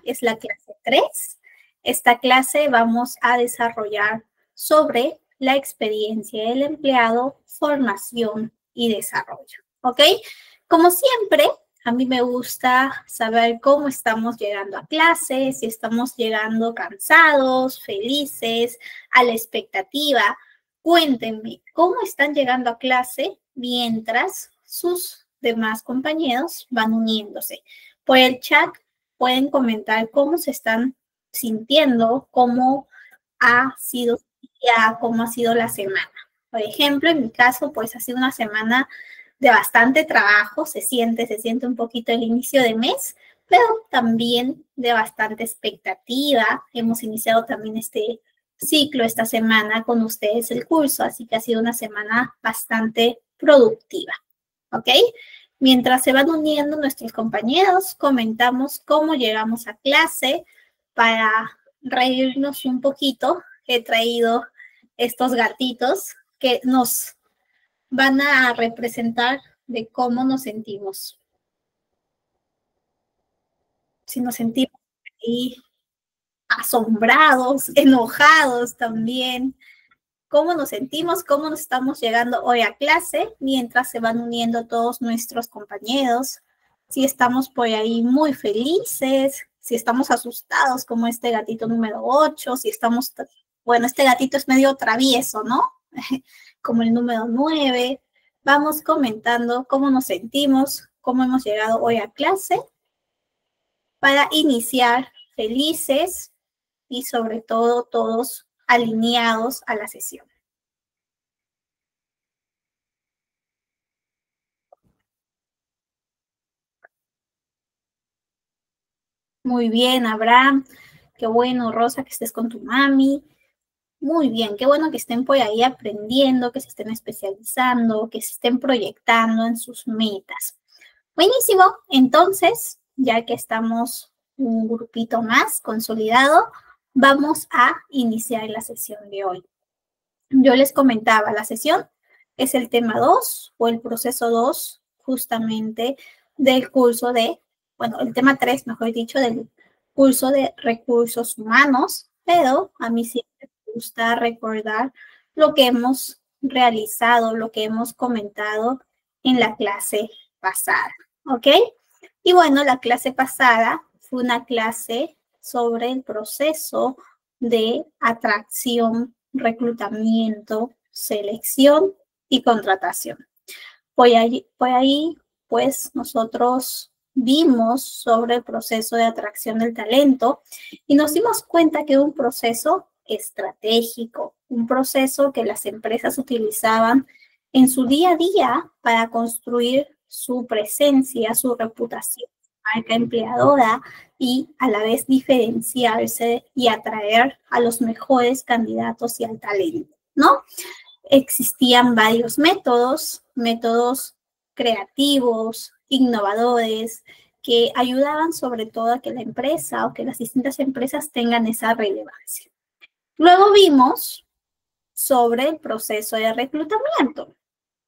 es la clase 3. Esta clase vamos a desarrollar sobre la experiencia del empleado, formación y desarrollo, ¿ok? Como siempre, a mí me gusta saber cómo estamos llegando a clase, si estamos llegando cansados, felices, a la expectativa. Cuéntenme cómo están llegando a clase mientras sus demás compañeros van uniéndose. Por el chat pueden comentar cómo se están sintiendo, cómo ha sido el día, cómo ha sido la semana. Por ejemplo, en mi caso, pues ha sido una semana de bastante trabajo, se siente un poquito el inicio de mes, pero también de bastante expectativa. Hemos iniciado también este ciclo esta semana con ustedes el curso, así que ha sido una semana bastante productiva, ¿ok? Mientras se van uniendo nuestros compañeros, comentamos cómo llegamos a clase. Para reírnos un poquito, he traído estos gatitos que nos van a representar de cómo nos sentimos. Si nos sentimos ahí asombrados, enojados también. Cómo nos sentimos, cómo nos estamos llegando hoy a clase, mientras se van uniendo todos nuestros compañeros. Si estamos por ahí muy felices, si estamos asustados como este gatito número 8, si estamos, bueno, este gatito es medio travieso, ¿no? Como el número 9. Vamos comentando cómo nos sentimos, cómo hemos llegado hoy a clase, para iniciar felices y sobre todo todos alineados a la sesión. Muy bien, Abraham. Qué bueno, Rosa, que estés con tu mami. Muy bien, qué bueno que estén por ahí aprendiendo, que se estén especializando, que se estén proyectando en sus metas. Buenísimo. Entonces, ya que estamos un grupito más consolidado, vamos a iniciar la sesión de hoy. Yo les comentaba, la sesión es el tema 2 o el proceso 2 justamente del curso de, bueno, el tema 3, mejor dicho, del curso de recursos humanos, pero a mí siempre me gusta recordar lo que hemos realizado, lo que hemos comentado en la clase pasada, ¿ok? Y bueno, la clase pasada fue una clase sobre el proceso de atracción, reclutamiento, selección y contratación. Por ahí, pues, nosotros vimos sobre el proceso de atracción del talento y nos dimos cuenta que era un proceso estratégico, un proceso que las empresas utilizaban en su día a día para construir su presencia, su reputación, marca empleadora y a la vez diferenciarse y atraer a los mejores candidatos y al talento, ¿no? Existían varios métodos creativos, innovadores, que ayudaban sobre todo a que la empresa o que las distintas empresas tengan esa relevancia. Luego vimos sobre el proceso de reclutamiento.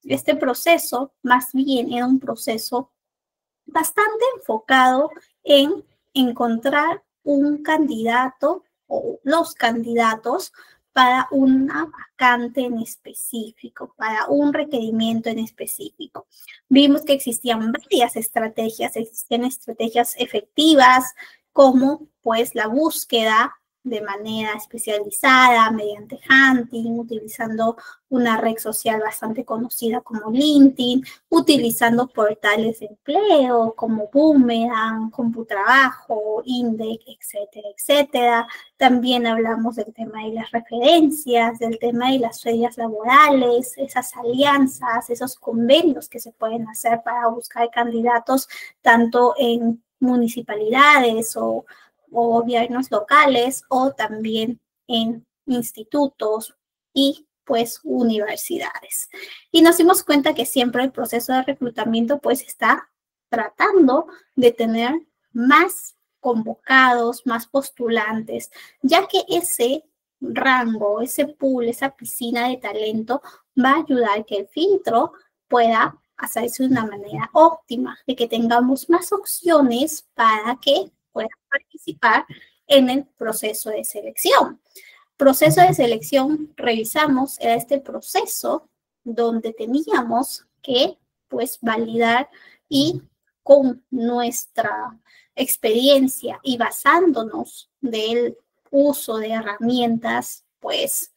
Este proceso más bien era un proceso bastante enfocado en encontrar un candidato o los candidatos para una vacante en específico, para un requerimiento en específico. Vimos que existían varias estrategias, existían estrategias efectivas como pues la búsqueda de manera especializada, mediante hunting, utilizando una red social bastante conocida como LinkedIn, utilizando portales de empleo como Boomerang, Computrabajo, Indeed, etcétera, etcétera. También hablamos del tema de las referencias, del tema de las ferias laborales, esas alianzas, esos convenios que se pueden hacer para buscar candidatos tanto en municipalidades o gobiernos locales o también en institutos y pues universidades. Y nos dimos cuenta que siempre el proceso de reclutamiento pues está tratando de tener más convocados, más postulantes, ya que ese rango, ese pool, esa piscina de talento va a ayudar a que el filtro pueda hacerse de una manera óptima, de que tengamos más opciones para que puedan participar en el proceso de selección. Proceso de selección, revisamos, era este proceso donde teníamos que, pues, validar y con nuestra experiencia y basándonos del uso de herramientas, pues,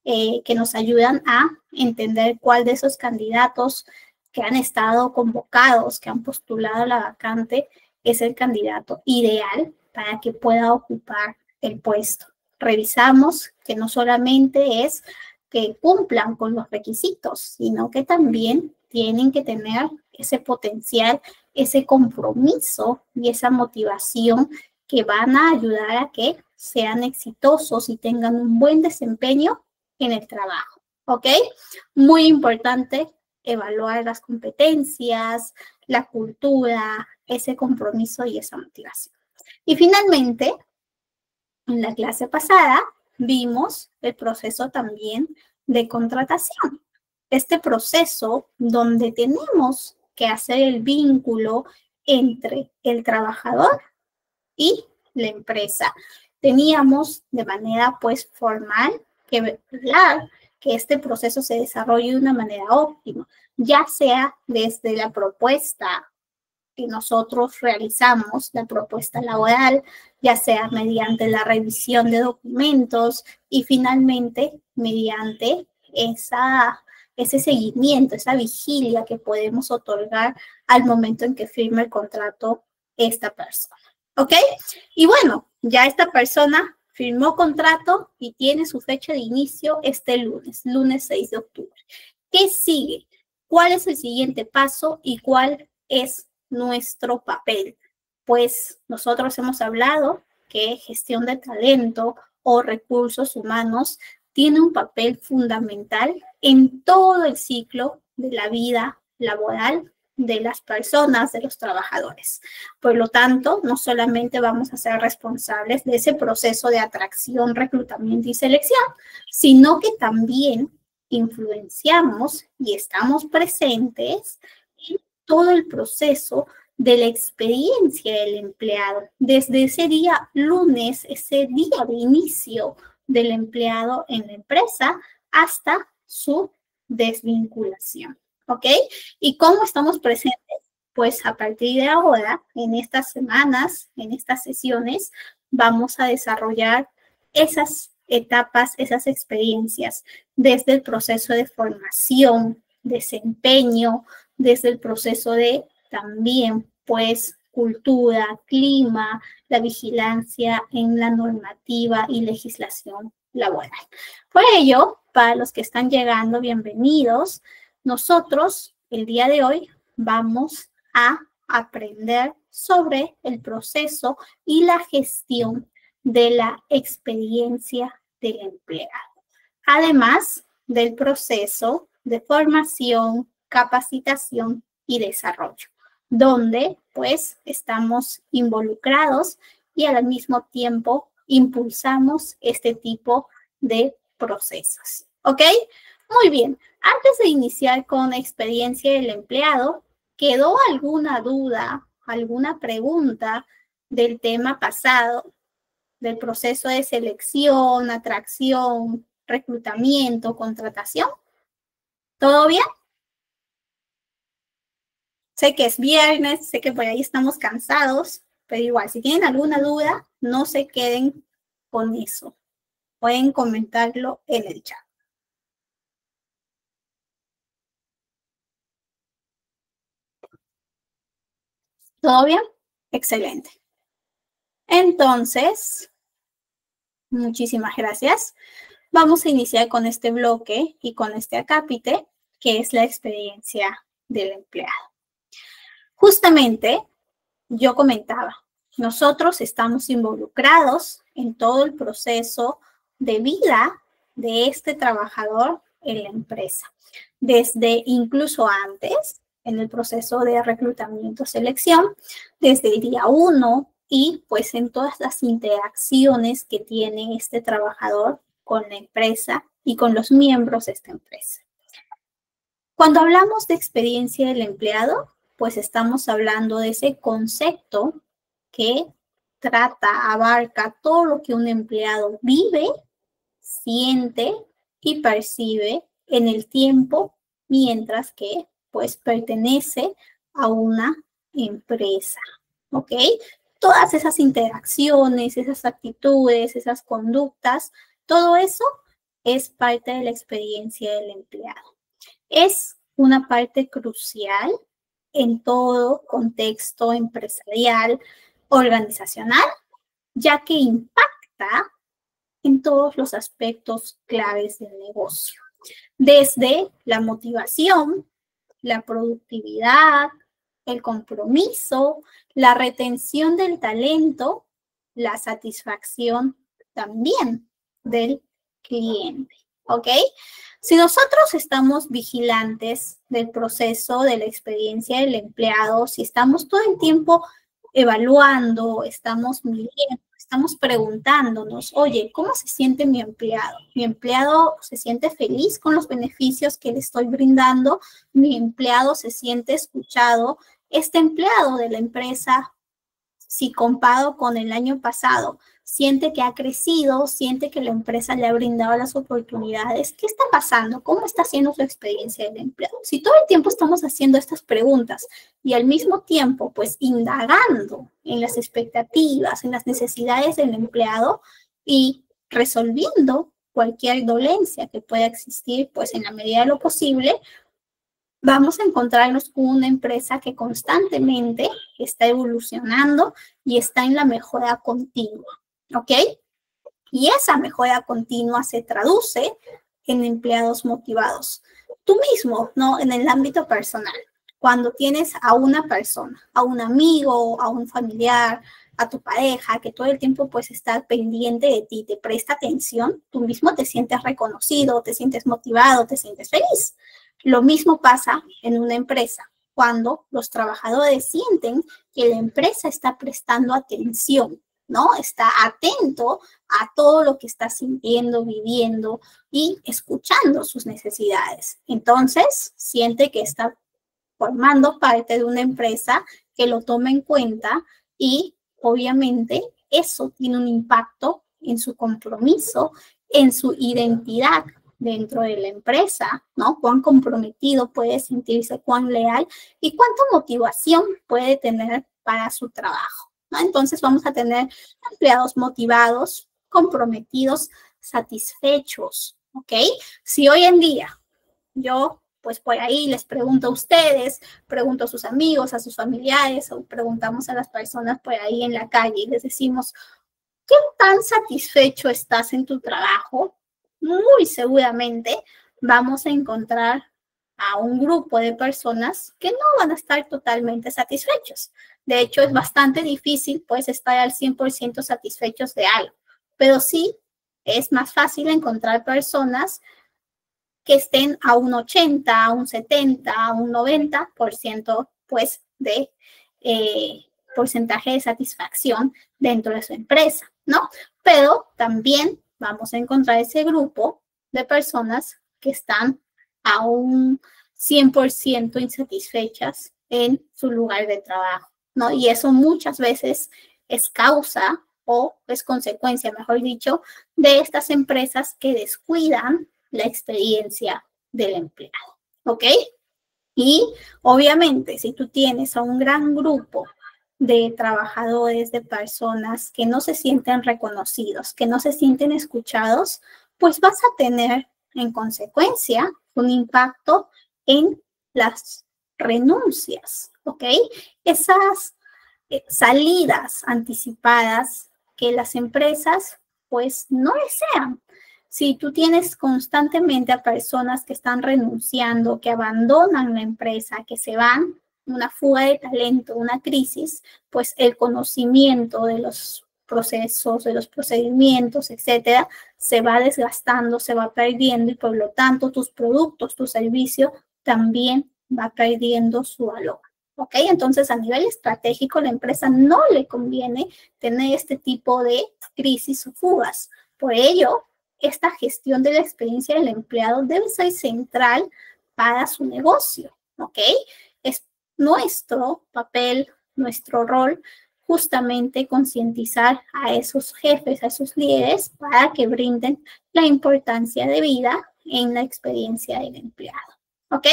que nos ayudan a entender cuál de esos candidatos que han estado convocados, que han postulado la vacante, es el candidato ideal para que pueda ocupar el puesto. Revisamos que no solamente es que cumplan con los requisitos, sino que también tienen que tener ese potencial, ese compromiso y esa motivación que van a ayudar a que sean exitosos y tengan un buen desempeño en el trabajo, ¿ok? Muy importante evaluar las competencias, la cultura, ese compromiso y esa motivación. Y finalmente, en la clase pasada vimos el proceso también de contratación. Este proceso donde tenemos que hacer el vínculo entre el trabajador y la empresa. Teníamos de manera pues formal que velar que este proceso se desarrolle de una manera óptima, ya sea desde la propuesta que nosotros realizamos, la propuesta laboral, ya sea mediante la revisión de documentos y finalmente mediante ese seguimiento, esa vigilia que podemos otorgar al momento en que firma el contrato esta persona. ¿Ok? Y bueno, ya esta persona firmó contrato y tiene su fecha de inicio este lunes 6 de octubre. ¿Qué sigue? ¿Cuál es el siguiente paso y cuál es nuestro papel? Pues nosotros hemos hablado que gestión de talento o recursos humanos tiene un papel fundamental en todo el ciclo de la vida laboral de las personas, de los trabajadores. Por lo tanto, no solamente vamos a ser responsables de ese proceso de atracción, reclutamiento y selección, sino que también influenciamos y estamos presentes en todo el proceso de la experiencia del empleado, desde ese día lunes, ese día de inicio del empleado en la empresa, hasta su desvinculación. ¿Ok? ¿Y cómo estamos presentes? Pues a partir de ahora, en estas semanas, en estas sesiones, vamos a desarrollar esas etapas, esas experiencias, desde el proceso de formación, desempeño, desde el proceso de también, pues, cultura, clima, la vigilancia en la normativa y legislación laboral. Por ello, para los que están llegando, bienvenidos. Nosotros, el día de hoy, vamos a aprender sobre el proceso y la gestión de la experiencia del empleado, además del proceso de formación, capacitación y desarrollo, donde pues estamos involucrados y al mismo tiempo impulsamos este tipo de procesos. ¿Ok? Muy bien. Antes de iniciar con la experiencia del empleado, ¿quedó alguna duda, alguna pregunta del tema pasado, del proceso de selección, atracción, reclutamiento, contratación? ¿Todo bien? Sé que es viernes, sé que por ahí estamos cansados, pero igual, si tienen alguna duda, no se queden con eso. Pueden comentarlo en el chat. ¿Todo bien? Excelente. Entonces, muchísimas gracias. Vamos a iniciar con este bloque y con este acápite, que es la experiencia del empleado. Justamente, yo comentaba, nosotros estamos involucrados en todo el proceso de vida de este trabajador en la empresa, desde incluso antes, en el proceso de reclutamiento-selección, desde el día 1 y pues en todas las interacciones que tiene este trabajador con la empresa y con los miembros de esta empresa. Cuando hablamos de experiencia del empleado, pues estamos hablando de ese concepto que trata, abarca todo lo que un empleado vive, siente y percibe en el tiempo mientras que pues pertenece a una empresa, ¿ok? Todas esas interacciones, esas actitudes, esas conductas, todo eso es parte de la experiencia del empleado. Es una parte crucial en todo contexto empresarial, organizacional, ya que impacta en todos los aspectos claves del negocio, desde la motivación, la productividad, el compromiso, la retención del talento, la satisfacción también del cliente, ¿ok? Si nosotros estamos vigilantes del proceso, de la experiencia del empleado, si estamos todo el tiempo evaluando, estamos midiendo, estamos preguntándonos, oye, ¿cómo se siente mi empleado? ¿Mi empleado se siente feliz con los beneficios que le estoy brindando? ¿Mi empleado se siente escuchado? Este empleado de la empresa, si comparado con el año pasado, siente que ha crecido, siente que la empresa le ha brindado las oportunidades. ¿Qué está pasando? ¿Cómo está siendo su experiencia del empleado? Si todo el tiempo estamos haciendo estas preguntas y al mismo tiempo, pues, indagando en las expectativas, en las necesidades del empleado y resolviendo cualquier dolencia que pueda existir, pues, en la medida de lo posible, vamos a encontrarnos con una empresa que constantemente está evolucionando y está en la mejora continua, ¿ok? Y esa mejora continua se traduce en empleados motivados. Tú mismo, ¿no? En el ámbito personal, cuando tienes a una persona, a un amigo, a un familiar, a tu pareja, que todo el tiempo pues está pendiente de ti, te presta atención, tú mismo te sientes reconocido, te sientes motivado, te sientes feliz. Lo mismo pasa en una empresa, cuando los trabajadores sienten que la empresa está prestando atención, ¿no? Está atento a todo lo que está sintiendo, viviendo y escuchando sus necesidades. Entonces, siente que está formando parte de una empresa que lo toma en cuenta y obviamente eso tiene un impacto en su compromiso, en su identidad dentro de la empresa, ¿no? Cuán comprometido puede sentirse, cuán leal y cuánta motivación puede tener para su trabajo, ¿no? Entonces vamos a tener empleados motivados, comprometidos, satisfechos, ¿ok? Si hoy en día yo, pues por ahí les pregunto a ustedes, pregunto a sus amigos, a sus familiares, o preguntamos a las personas por ahí en la calle y les decimos, ¿qué tan satisfecho estás en tu trabajo? Muy seguramente vamos a encontrar a un grupo de personas que no van a estar totalmente satisfechos. De hecho, es bastante difícil, pues, estar al 100% satisfechos de algo, pero sí es más fácil encontrar personas que estén a un 80, a un 70, a un 90%, pues, de porcentaje de satisfacción dentro de su empresa, ¿no? Pero también vamos a encontrar ese grupo de personas que están a un 100% insatisfechas en su lugar de trabajo, ¿no? Y eso muchas veces es causa o es consecuencia, mejor dicho, de estas empresas que descuidan la experiencia del empleado, ¿ok? Y obviamente, si tú tienes a un gran grupo de trabajadores, de personas que no se sienten reconocidos, que no se sienten escuchados, pues vas a tener en consecuencia un impacto en las renuncias, ¿ok? Esas salidas anticipadas que las empresas pues no desean. Si tú tienes constantemente a personas que están renunciando, que abandonan la empresa, que se van, una fuga de talento, una crisis, pues el conocimiento de los procesos, de los procedimientos, etcétera, se va desgastando, se va perdiendo y por lo tanto tus productos, tu servicio también va perdiendo su valor. ¿Ok? Entonces, a nivel estratégico, a la empresa no le conviene tener este tipo de crisis o fugas. Por ello, esta gestión de la experiencia del empleado debe ser central para su negocio, ¿ok? Es nuestro papel, nuestro rol, justamente concientizar a esos jefes, a esos líderes, para que brinden la importancia de vida en la experiencia del empleado. ¿Ok?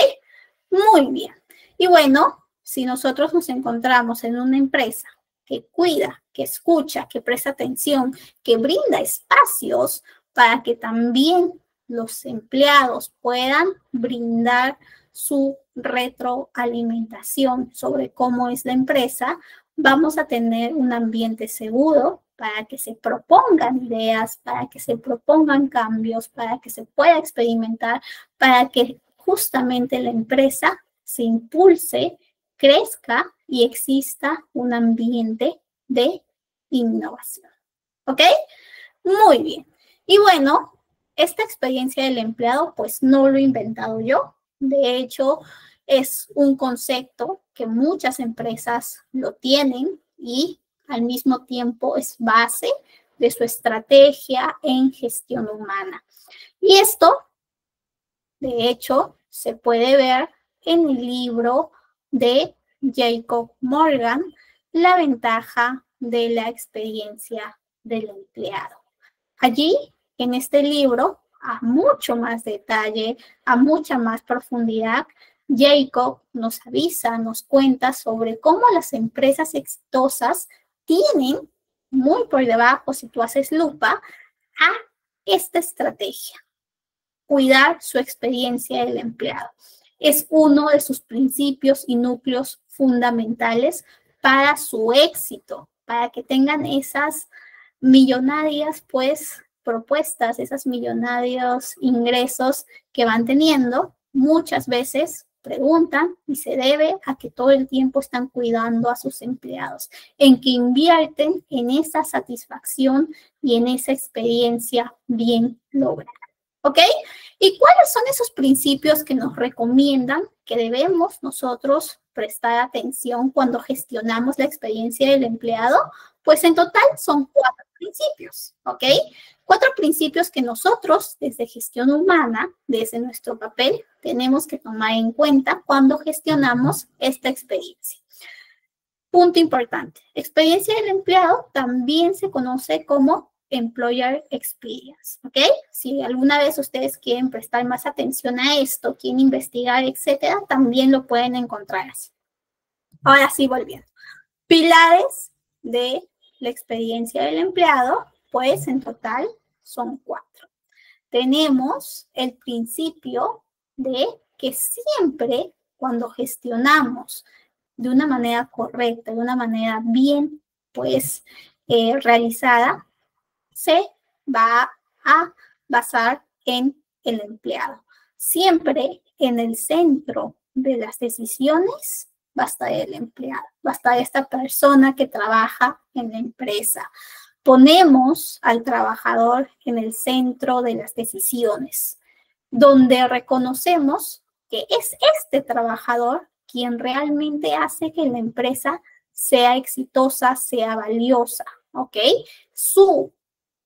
Muy bien. Y bueno, si nosotros nos encontramos en una empresa que cuida, que escucha, que presta atención, que brinda espacios para que también los empleados puedan brindar su retroalimentación sobre cómo es la empresa, vamos a tener un ambiente seguro para que se propongan ideas, para que se propongan cambios, para que se pueda experimentar, para que justamente la empresa se impulse, crezca y exista un ambiente de innovación. ¿Ok? Muy bien. Y bueno, esta experiencia del empleado, pues no lo he inventado yo. De hecho, es un concepto que muchas empresas lo tienen y al mismo tiempo es base de su estrategia en gestión humana. Y esto, de hecho, se puede ver en el libro de Jacob Morgan, La ventaja de la experiencia del empleado. Allí, en este libro, a mucho más detalle, a mucha más profundidad, Jacob nos avisa, nos cuenta sobre cómo las empresas exitosas tienen muy por debajo, si tú haces lupa, a esta estrategia, cuidar su experiencia del empleado. Es uno de sus principios y núcleos fundamentales para su éxito, para que tengan esas millonarias, pues, propuestas, esos millonarios ingresos que van teniendo. Muchas veces preguntan y se debe a que todo el tiempo están cuidando a sus empleados, en que invierten en esa satisfacción y en esa experiencia bien lograda. ¿Ok? ¿Y cuáles son esos principios que nos recomiendan que debemos nosotros prestar atención cuando gestionamos la experiencia del empleado? Pues en total son 4 principios, ¿ok? 4 principios que nosotros, desde gestión humana, desde nuestro papel, tenemos que tomar en cuenta cuando gestionamos esta experiencia. Punto importante. Experiencia del empleado también se conoce como Employer Experience, ¿ok? Si alguna vez ustedes quieren prestar más atención a esto, quieren investigar, etcétera, también lo pueden encontrar así. Ahora sí, volviendo. Pilares de la experiencia del empleado, pues en total son 4. Tenemos el principio de que siempre cuando gestionamos de una manera correcta, de una manera bien, pues, realizada, se va a basar en el empleado. Siempre en el centro de las decisiones va a estar el empleado, va a estar esta persona que trabaja en la empresa. Ponemos al trabajador en el centro de las decisiones, donde reconocemos que es este trabajador quien realmente hace que la empresa sea exitosa, sea valiosa, ¿ok? Su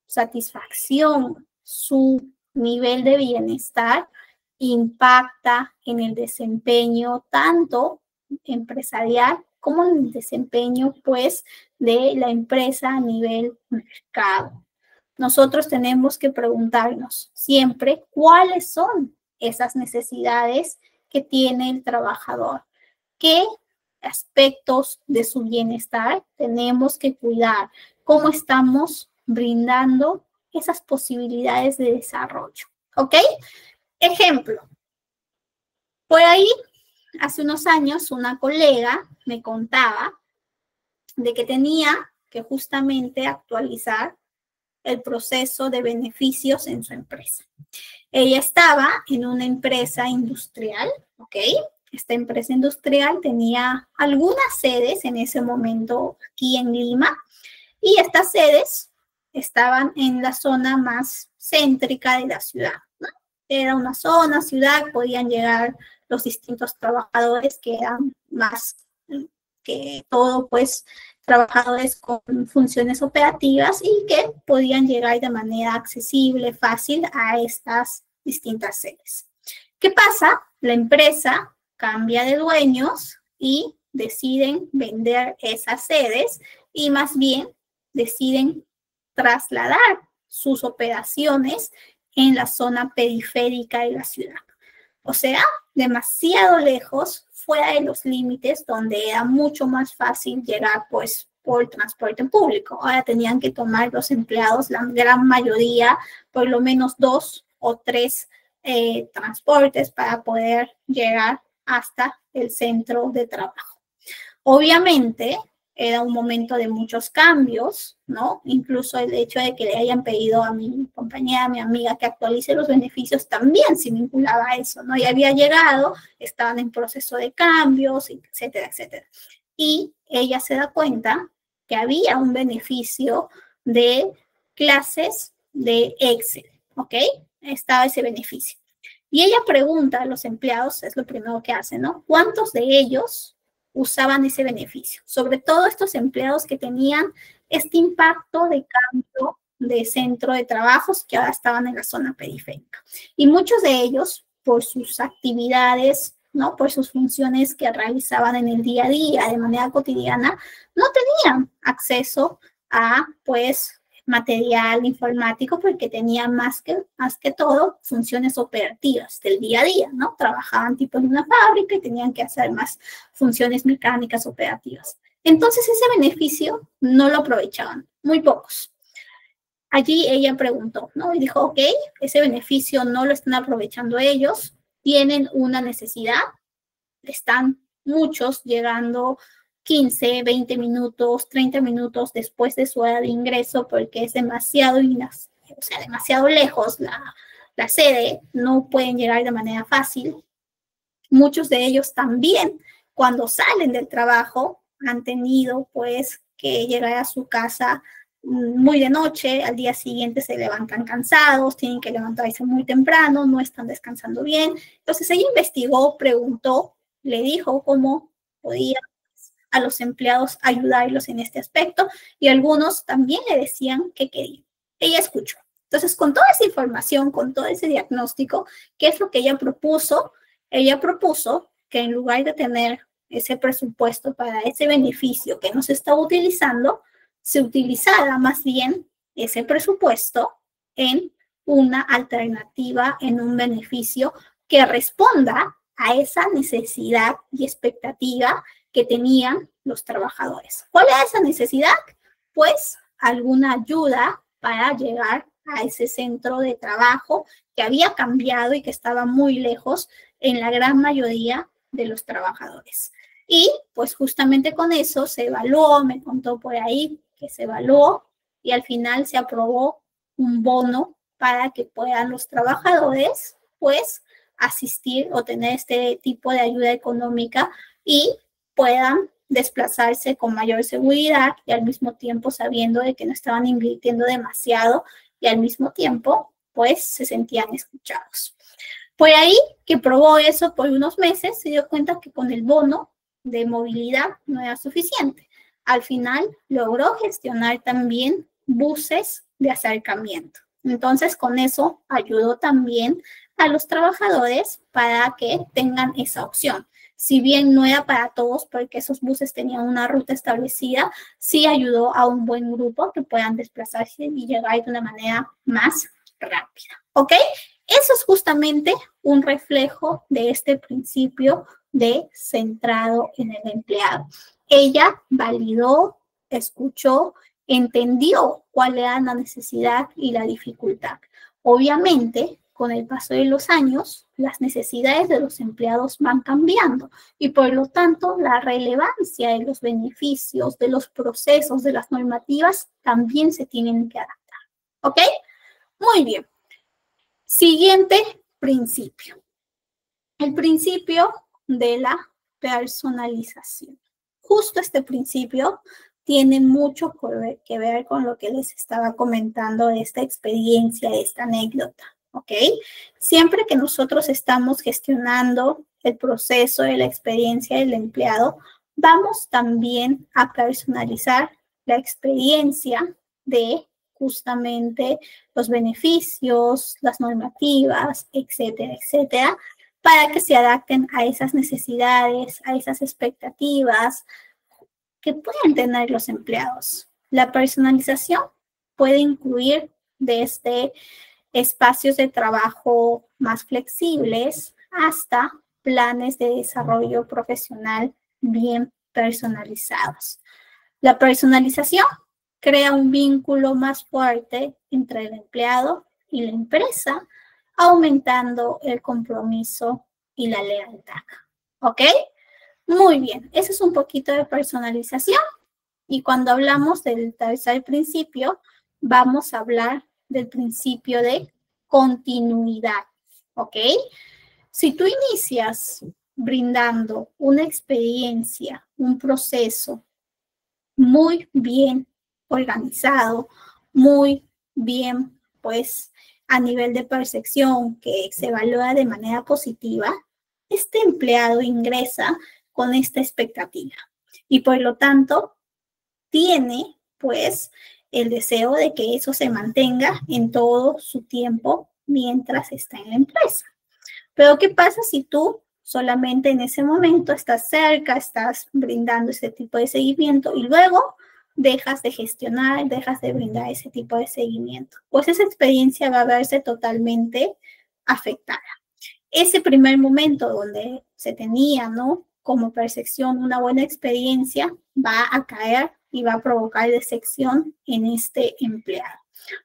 satisfacción, su nivel de bienestar impacta en el desempeño tanto empresarial como en el desempeño, pues, de la empresa a nivel mercado. Nosotros tenemos que preguntarnos siempre cuáles son esas necesidades que tiene el trabajador, qué aspectos de su bienestar tenemos que cuidar, cómo estamos brindando esas posibilidades de desarrollo, ¿ok? Ejemplo, por ahí, hace unos años, una colega me contaba de que tenía que justamente actualizar el proceso de beneficios en su empresa. Ella estaba en una empresa industrial, ¿ok? Esta empresa industrial tenía algunas sedes en ese momento aquí en Lima y estas sedes estaban en la zona más céntrica de la ciudad, ¿no? Era una zona, ciudad, podían llegar los distintos trabajadores que eran más que todo, pues, trabajadores con funciones operativas y que podían llegar de manera accesible, fácil a estas distintas sedes. ¿Qué pasa? La empresa cambia de dueños y deciden vender esas sedes y más bien deciden trasladar sus operaciones en la zona periférica de la ciudad. O sea, demasiado lejos, fuera de los límites donde era mucho más fácil llegar pues por transporte público. Ahora tenían que tomar los empleados, la gran mayoría, por lo menos 2 o 3 transportes para poder llegar hasta el centro de trabajo. Obviamente, era un momento de muchos cambios, ¿no? Incluso el hecho de que le hayan pedido a mi compañera, a mi amiga, que actualice los beneficios también se vinculaba a eso, ¿no? Ya había llegado, estaban en proceso de cambios, etcétera, etcétera. Y ella se da cuenta que había un beneficio de clases de Excel, ¿ok? Estaba ese beneficio. Y ella pregunta a los empleados, es lo primero que hace, ¿no? ¿Cuántos de ellos usaban ese beneficio? Sobre todo estos empleados que tenían este impacto de cambio de centro de trabajos que ahora estaban en la zona periférica. Y muchos de ellos, por sus actividades, ¿no? Por sus funciones que realizaban en el día a día, de manera cotidiana, no tenían acceso a, pues, material informático porque tenían más que todo funciones operativas del día a día, ¿no? Trabajaban tipo en una fábrica y tenían que hacer más funciones mecánicas operativas. Entonces ese beneficio no lo aprovechaban, muy pocos. Allí ella preguntó, ¿no? Y dijo, ok, ese beneficio no lo están aprovechando ellos, tienen una necesidad, están muchos llegando 15, 20 minutos, 30 minutos después de su hora de ingreso porque es demasiado, o sea, demasiado lejos la sede, no pueden llegar de manera fácil. Muchos de ellos también, cuando salen del trabajo, han tenido pues que llegar a su casa muy de noche, al día siguiente se levantan cansados, tienen que levantarse muy temprano, no están descansando bien. Entonces ella investigó, preguntó, le dijo cómo podía a los empleados ayudarlos en este aspecto y algunos también le decían que querían. Ella escuchó. Entonces, con toda esa información, con todo ese diagnóstico, ¿qué es lo que ella propuso? Ella propuso que en lugar de tener ese presupuesto para ese beneficio que no se estaba utilizando, se utilizara más bien ese presupuesto en una alternativa, en un beneficio que responda a esa necesidad y expectativa que tenían los trabajadores. ¿Cuál era esa necesidad? Pues alguna ayuda para llegar a ese centro de trabajo que había cambiado y que estaba muy lejos en la gran mayoría de los trabajadores. Y pues justamente con eso se evaluó, me contó por ahí que se evaluó y al final se aprobó un bono para que puedan los trabajadores pues asistir o tener este tipo de ayuda económica y puedan desplazarse con mayor seguridad y al mismo tiempo sabiendo de que no estaban invirtiendo demasiado y al mismo tiempo pues se sentían escuchados. Fue ahí que probó eso por unos meses, se dio cuenta que con el bono de movilidad no era suficiente. Al final logró gestionar también buses de acercamiento. Entonces con eso ayudó también a los trabajadores para que tengan esa opción. Si bien no era para todos porque esos buses tenían una ruta establecida, sí ayudó a un buen grupo que puedan desplazarse y llegar de una manera más rápida. ¿Ok? Eso es justamente un reflejo de este principio de centrado en el empleado. Ella validó, escuchó, entendió cuál era la necesidad y la dificultad. Obviamente, con el paso de los años, las necesidades de los empleados van cambiando y por lo tanto la relevancia de los beneficios, de los procesos, de las normativas también se tienen que adaptar. ¿Ok? Muy bien. Siguiente principio. El principio de la personalización. Justo este principio tiene mucho que ver con lo que les estaba comentando de esta experiencia, de esta anécdota. ¿Ok? Siempre que nosotros estamos gestionando el proceso de la experiencia del empleado, vamos también a personalizar la experiencia de justamente los beneficios, las normativas, etcétera, etcétera, para que se adapten a esas necesidades, a esas expectativas, que pueden tener los empleados. La personalización puede incluir desde espacios de trabajo más flexibles hasta planes de desarrollo profesional bien personalizados. La personalización crea un vínculo más fuerte entre el empleado y la empresa, aumentando el compromiso y la lealtad. ¿Ok? Muy bien, eso es un poquito de personalización. Y cuando hablamos del tercer principio, vamos a hablar del principio de continuidad. ¿Ok? Si tú inicias brindando una experiencia, un proceso muy bien organizado, muy bien, pues, a nivel de percepción que se evalúa de manera positiva, este empleado ingresa con esta expectativa y por lo tanto tiene, pues, el deseo de que eso se mantenga en todo su tiempo mientras está en la empresa. Pero ¿qué pasa si tú solamente en ese momento estás cerca, estás brindando ese tipo de seguimiento y luego dejas de gestionar, dejas de brindar ese tipo de seguimiento? Pues esa experiencia va a verse totalmente afectada. Ese primer momento donde se tenía, ¿no?, como percepción una buena experiencia, va a caer y va a provocar decepción en este empleado.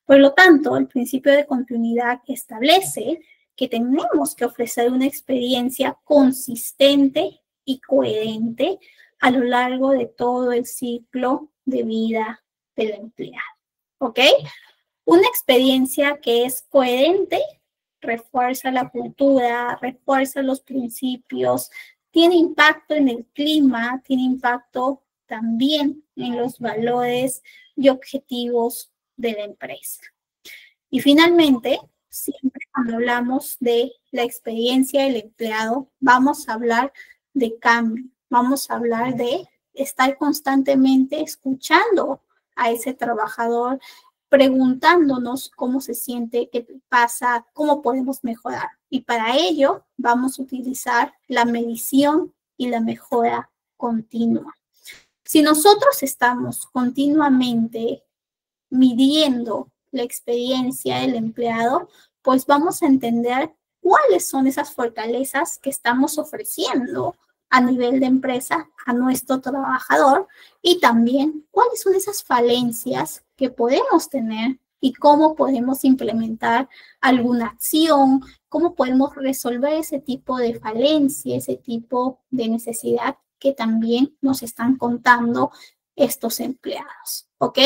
Por lo tanto, el principio de continuidad establece que tenemos que ofrecer una experiencia consistente y coherente a lo largo de todo el ciclo de vida del empleado. ¿Ok? Una experiencia que es coherente refuerza la cultura, refuerza los principios, tiene impacto en el clima, tiene impacto también en los valores y objetivos de la empresa. Y finalmente, siempre cuando hablamos de la experiencia del empleado, vamos a hablar de cambio, vamos a hablar de estar constantemente escuchando a ese trabajador, preguntándonos cómo se siente, qué pasa, cómo podemos mejorar. Y para ello vamos a utilizar la medición y la mejora continua. Si nosotros estamos continuamente midiendo la experiencia del empleado, pues vamos a entender cuáles son esas fortalezas que estamos ofreciendo a nivel de empresa a nuestro trabajador y también cuáles son esas falencias que podemos tener y cómo podemos implementar alguna acción, cómo podemos resolver ese tipo de falencia, ese tipo de necesidad que también nos están contando estos empleados. ¿Ok?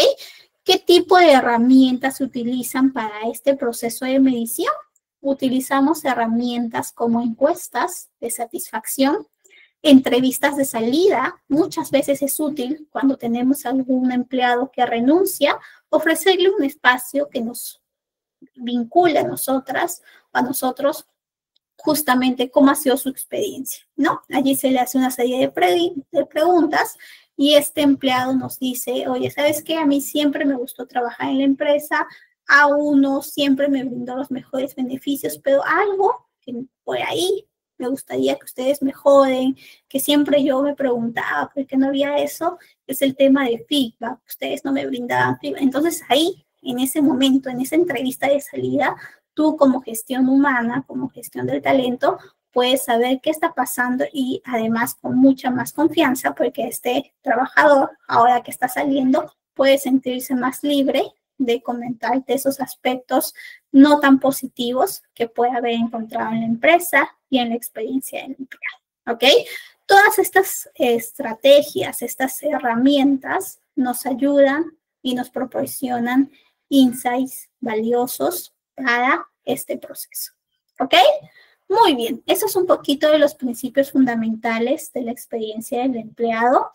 ¿Qué tipo de herramientas se utilizan para este proceso de medición? Utilizamos herramientas como encuestas de satisfacción, entrevistas de salida. Muchas veces es útil cuando tenemos algún empleado que renuncia, ofrecerle un espacio que nos vincule a nosotras, a nosotros, justamente cómo ha sido su experiencia, ¿no? Allí se le hace una serie de preguntas y este empleado nos dice, oye, ¿sabes qué? A mí siempre me gustó trabajar en la empresa, a uno siempre me brindó los mejores beneficios, pero algo que por ahí me gustaría que ustedes mejoren, que siempre yo me preguntaba por qué no había eso, es el tema de feedback. Ustedes no me brindaban feedback. Entonces ahí, en ese momento, en esa entrevista de salida, tú como gestión humana, como gestión del talento, puedes saber qué está pasando y además con mucha más confianza porque este trabajador, ahora que está saliendo, puede sentirse más libre de comentarte esos aspectos no tan positivos que puede haber encontrado en la empresa y en la experiencia del empleado. ¿Ok? Todas estas estrategias, estas herramientas nos ayudan y nos proporcionan insights valiosos para este proceso. ¿Ok? Muy bien, eso es un poquito de los principios fundamentales de la experiencia del empleado.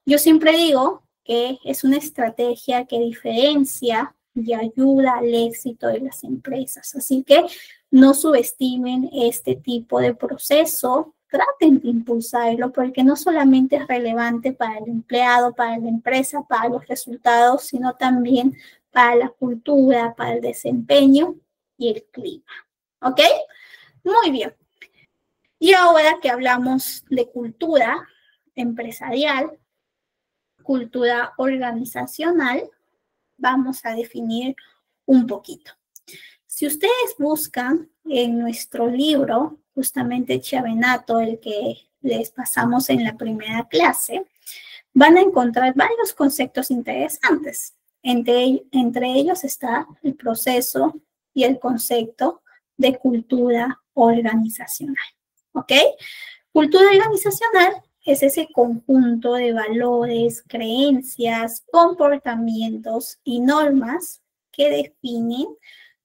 Yo siempre digo que es una estrategia que diferencia y ayuda al éxito de las empresas. Así que no subestimen este tipo de proceso, traten de impulsarlo porque no solamente es relevante para el empleado, para la empresa, para los resultados, sino también para la cultura, para el desempeño y el clima. ¿Ok? Muy bien. Y ahora que hablamos de cultura empresarial, cultura organizacional, vamos a definir un poquito. Si ustedes buscan en nuestro libro, justamente Chiavenato, el que les pasamos en la primera clase, van a encontrar varios conceptos interesantes. Entre ellos está el proceso y el concepto de cultura organizacional. ¿Ok? Cultura organizacional es ese conjunto de valores, creencias, comportamientos y normas que definen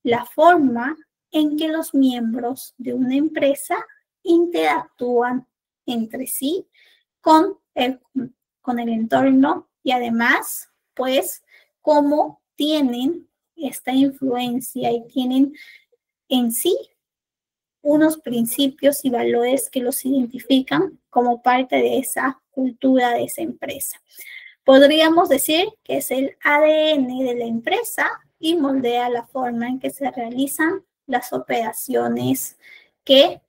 la forma en que los miembros de una empresa interactúan entre sí con el entorno y además, pues, cómo tienen esta influencia y tienen en sí unos principios y valores que los identifican como parte de esa cultura de esa empresa. Podríamos decir que es el ADN de la empresa y moldea la forma en que se realizan las operaciones que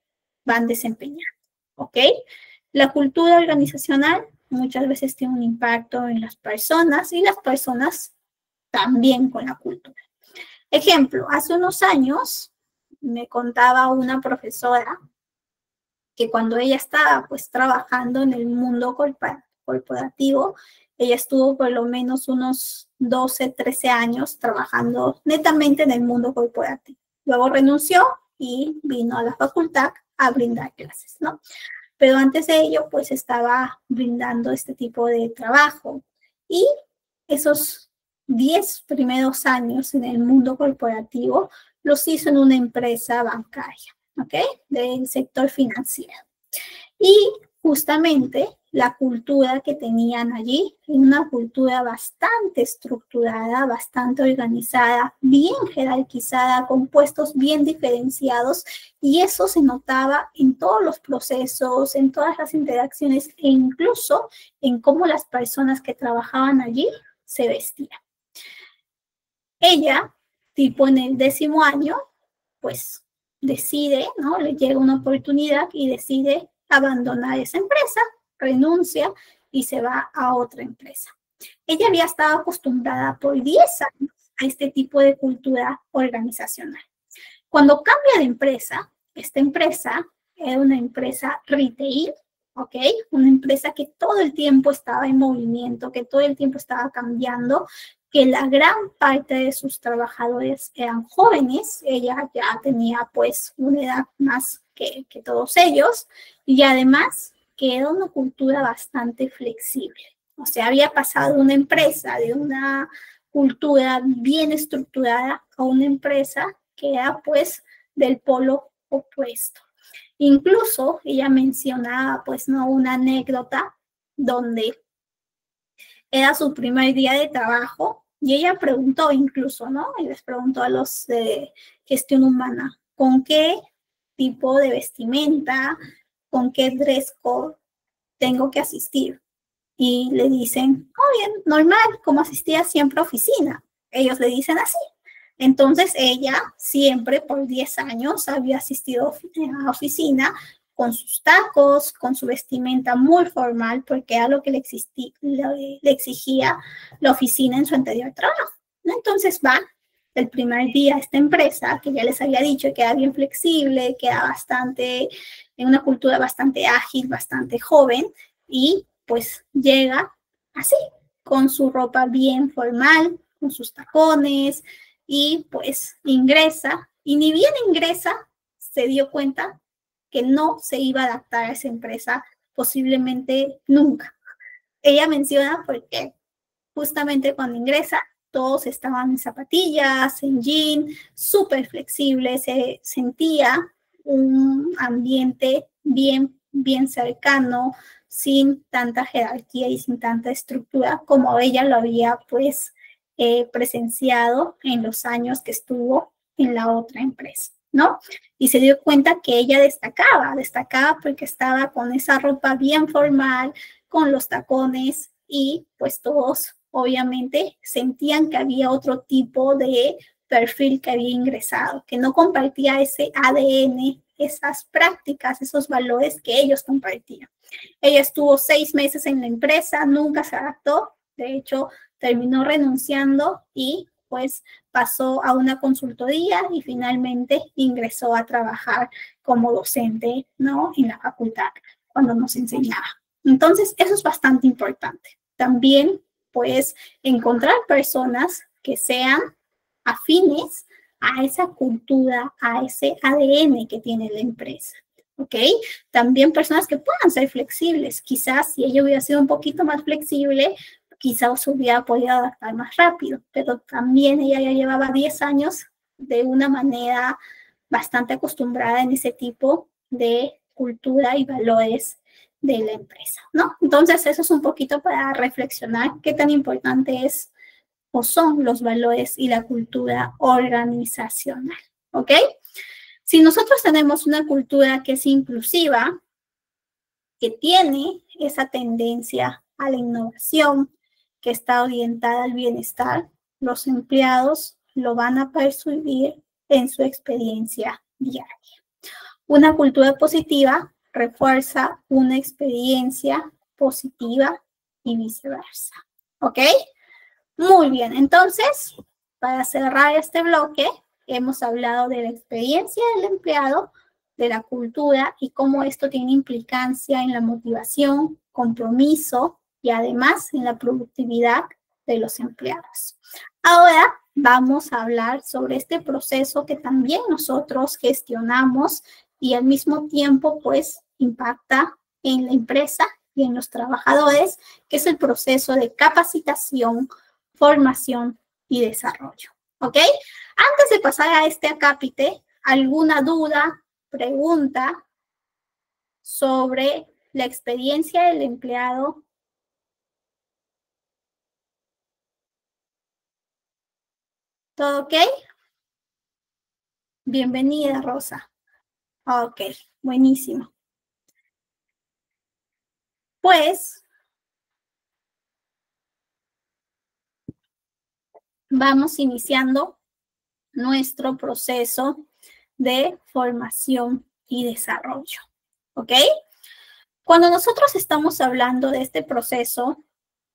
van desempeñando, ¿ok? La cultura organizacional muchas veces tiene un impacto en las personas y las personas también con la cultura. Ejemplo, hace unos años me contaba una profesora que cuando ella estaba pues trabajando en el mundo corporativo, ella estuvo por lo menos unos 12, 13 años trabajando netamente en el mundo corporativo. Luego renunció y vino a la facultad a brindar clases, ¿no? Pero antes de ello, pues estaba brindando este tipo de trabajo. Y esos 10 primeros años en el mundo corporativo los hizo en una empresa bancaria, ¿ok? Del sector financiero. Y justamente la cultura que tenían allí, una cultura bastante estructurada, bastante organizada, bien jerarquizada, con puestos bien diferenciados, y eso se notaba en todos los procesos, en todas las interacciones e incluso en cómo las personas que trabajaban allí se vestían. Ella, tipo en el 10º año, pues decide, ¿no? Le llega una oportunidad y decide abandonar esa empresa, renuncia y se va a otra empresa. Ella había estado acostumbrada por 10 años a este tipo de cultura organizacional. Cuando cambia de empresa, esta empresa era una empresa retail, ¿ok? Una empresa que todo el tiempo estaba en movimiento, que todo el tiempo estaba cambiando, que la gran parte de sus trabajadores eran jóvenes. Ella ya tenía pues una edad más que todos ellos, y además que era una cultura bastante flexible. O sea, había pasado una empresa de una cultura bien estructurada a una empresa que era pues del polo opuesto. Incluso ella mencionaba pues no una anécdota donde era su primer día de trabajo y ella preguntó incluso, ¿no? Y les preguntó a los de gestión humana, ¿con qué tipo de vestimenta, con qué dress code tengo que asistir? Y le dicen, oh, bien, normal, como asistía siempre a oficina. Ellos le dicen así. Entonces ella siempre por 10 años había asistido a oficina con sus tacos, con su vestimenta muy formal, porque era lo que le exigía la oficina en su anterior trabajo, ¿no? Entonces va el primer día a esta empresa, que ya les había dicho que era bien flexible, que era bastante, en una cultura bastante ágil, bastante joven, y pues llega así, con su ropa bien formal, con sus tacones, y pues ingresa, y ni bien ingresa, se dio cuenta que no se iba a adaptar a esa empresa posiblemente nunca. Ella menciona porque justamente cuando ingresa, todos estaban en zapatillas, en jean, súper flexible, se sentía un ambiente bien cercano, sin tanta jerarquía y sin tanta estructura como ella lo había pues presenciado en los años que estuvo en la otra empresa, ¿no? Y se dio cuenta que ella destacaba porque estaba con esa ropa bien formal, con los tacones, y pues todos obviamente sentían que había otro tipo de perfil que había ingresado, que no compartía ese ADN, esas prácticas, esos valores que ellos compartían. Ella estuvo 6 meses en la empresa, nunca se adaptó, De hecho, terminó renunciando y pues pasó a una consultoría y finalmente ingresó a trabajar como docente, ¿no? En la facultad, cuando nos enseñaba. Entonces, eso es bastante importante. También, pues, encontrar personas que sean afines a esa cultura, a ese ADN que tiene la empresa. ¿Ok? También personas que puedan ser flexibles. Quizás si ella hubiera sido un poquito más flexible, quizás se hubiera podido adaptar más rápido, pero también ella ya llevaba 10 años de una manera bastante acostumbrada en ese tipo de cultura y valores de la empresa, ¿no? Entonces, eso es un poquito para reflexionar qué tan importante es o son los valores y la cultura organizacional, ¿ok? Si nosotros tenemos una cultura que es inclusiva, que tiene esa tendencia a la innovación, que está orientada al bienestar, los empleados lo van a percibir en su experiencia diaria. Una cultura positiva refuerza una experiencia positiva y viceversa. ¿Ok? Muy bien, entonces, para cerrar este bloque, hemos hablado de la experiencia del empleado, de la cultura y cómo esto tiene implicancia en la motivación, compromiso y además en la productividad de los empleados. Ahora vamos a hablar sobre este proceso que también nosotros gestionamos y al mismo tiempo pues impacta en la empresa y en los trabajadores, que es el proceso de capacitación, formación y desarrollo. ¿Ok? Antes de pasar a este acápite, ¿alguna duda, pregunta sobre la experiencia del empleado? ¿Todo ok? Bienvenida, Rosa. Ok, buenísimo. Pues vamos iniciando nuestro proceso de formación y desarrollo. ¿Ok? Cuando nosotros estamos hablando de este proceso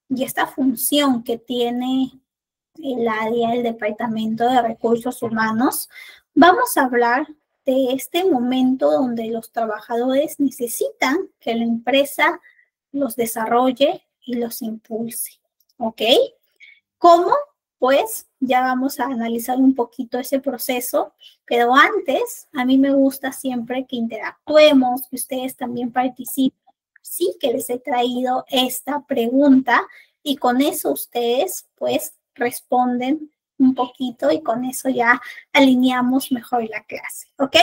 y esta función que tiene el área, el Departamento de Recursos Humanos, vamos a hablar de este momento donde los trabajadores necesitan que la empresa los desarrolle y los impulse. ¿Ok? ¿Cómo? Pues ya vamos a analizar un poquito ese proceso, pero antes a mí me gusta siempre que interactuemos, que ustedes también participen. Sí que les he traído esta pregunta y con eso ustedes pues responden un poquito y con eso ya alineamos mejor la clase, ¿ok?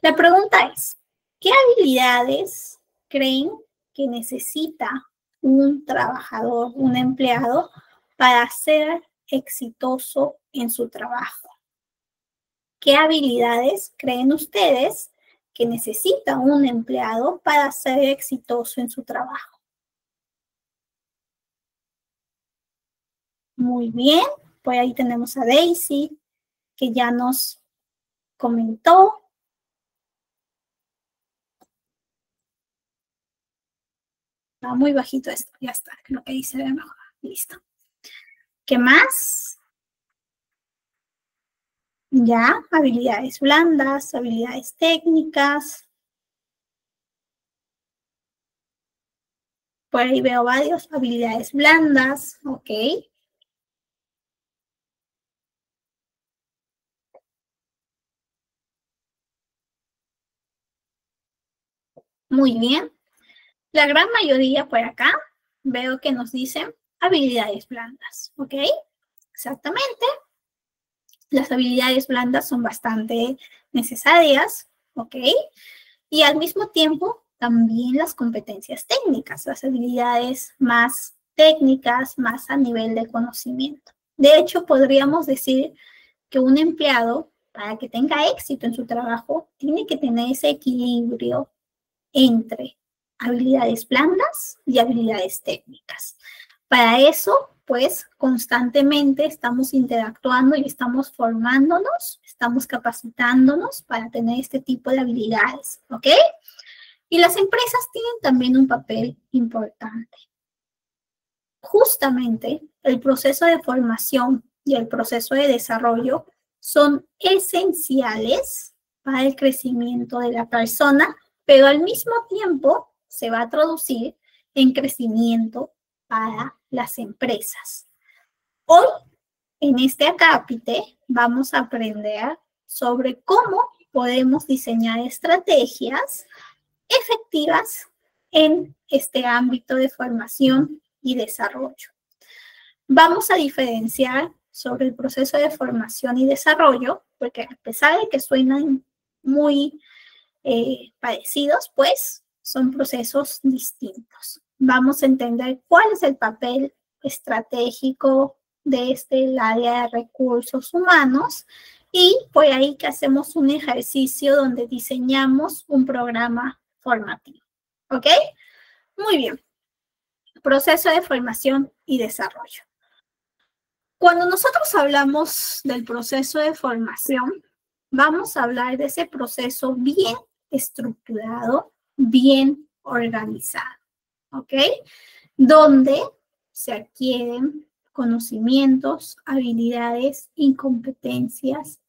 La pregunta es, ¿qué habilidades creen que necesita un trabajador, un empleado, para ser exitoso en su trabajo? ¿Qué habilidades creen ustedes que necesita un empleado para ser exitoso en su trabajo? Muy bien, pues ahí tenemos a Daisy, que ya nos comentó. Está muy bajito esto, ya está, creo que ahí se ve mejor. Listo. ¿Qué más? Ya, habilidades blandas, habilidades técnicas. Por ahí veo varios, habilidades blandas, ok. Muy bien. La gran mayoría por acá veo que nos dicen habilidades blandas, ¿ok? Exactamente. Las habilidades blandas son bastante necesarias, ¿ok? Y al mismo tiempo también las competencias técnicas, las habilidades más técnicas, más a nivel de conocimiento. De hecho, podríamos decir que un empleado, para que tenga éxito en su trabajo, tiene que tener ese equilibrio entre habilidades blandas y habilidades técnicas. Para eso, pues, constantemente estamos interactuando y estamos formándonos, estamos capacitándonos para tener este tipo de habilidades, ¿ok? Y las empresas tienen también un papel importante. justamente el proceso de formación y el proceso de desarrollo son esenciales para el crecimiento de la persona, pero al mismo tiempo se va a traducir en crecimiento para las empresas. Hoy, en este acápite, vamos a aprender sobre cómo podemos diseñar estrategias efectivas en este ámbito de formación y desarrollo. Vamos a diferenciar sobre el proceso de formación y desarrollo, porque a pesar de que suenan muy parecidos, pues son procesos distintos. Vamos a entender cuál es el papel estratégico de el área de recursos humanos y por ahí que hacemos un ejercicio donde diseñamos un programa formativo. ¿Ok? Muy bien. Proceso de formación y desarrollo. Cuando nosotros hablamos del proceso de formación, vamos a hablar de ese proceso bien estructurado, bien organizado, ¿ok? Donde se adquieren conocimientos, habilidades y competencias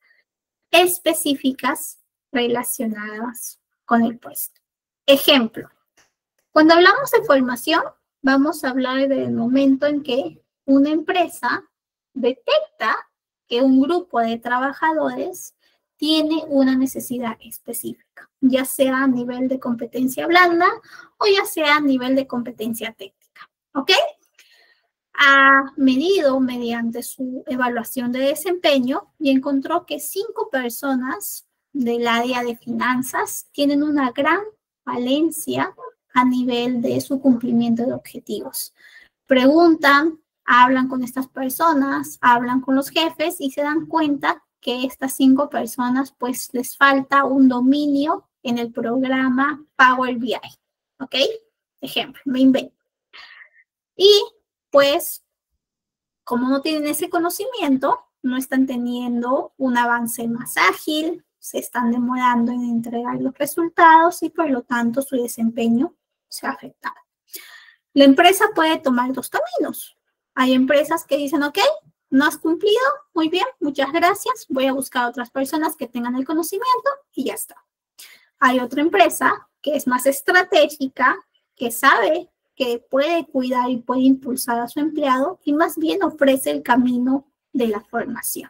específicas relacionadas con el puesto. Ejemplo, cuando hablamos de formación, vamos a hablar del momento en que una empresa detecta que un grupo de trabajadores tiene una necesidad específica, ya sea a nivel de competencia blanda o ya sea a nivel de competencia técnica, ¿ok? Ha medido mediante su evaluación de desempeño y encontró que 5 personas del área de finanzas tienen una gran falencia a nivel de su cumplimiento de objetivos. Preguntan, hablan con estas personas, hablan con los jefes y se dan cuenta que estas 5 personas pues les falta un dominio en el programa Power BI, ¿ok? Ejemplo, me invento. Y pues, como no tienen ese conocimiento, no están teniendo un avance más ágil, se están demorando en entregar los resultados y por lo tanto su desempeño se ha afectado. La empresa puede tomar 2 caminos. Hay empresas que dicen, ok, no has cumplido, muy bien, muchas gracias, voy a buscar a otras personas que tengan el conocimiento y ya está. Hay otra empresa que es más estratégica, que sabe que puede cuidar y puede impulsar a su empleado y más bien ofrece el camino de la formación,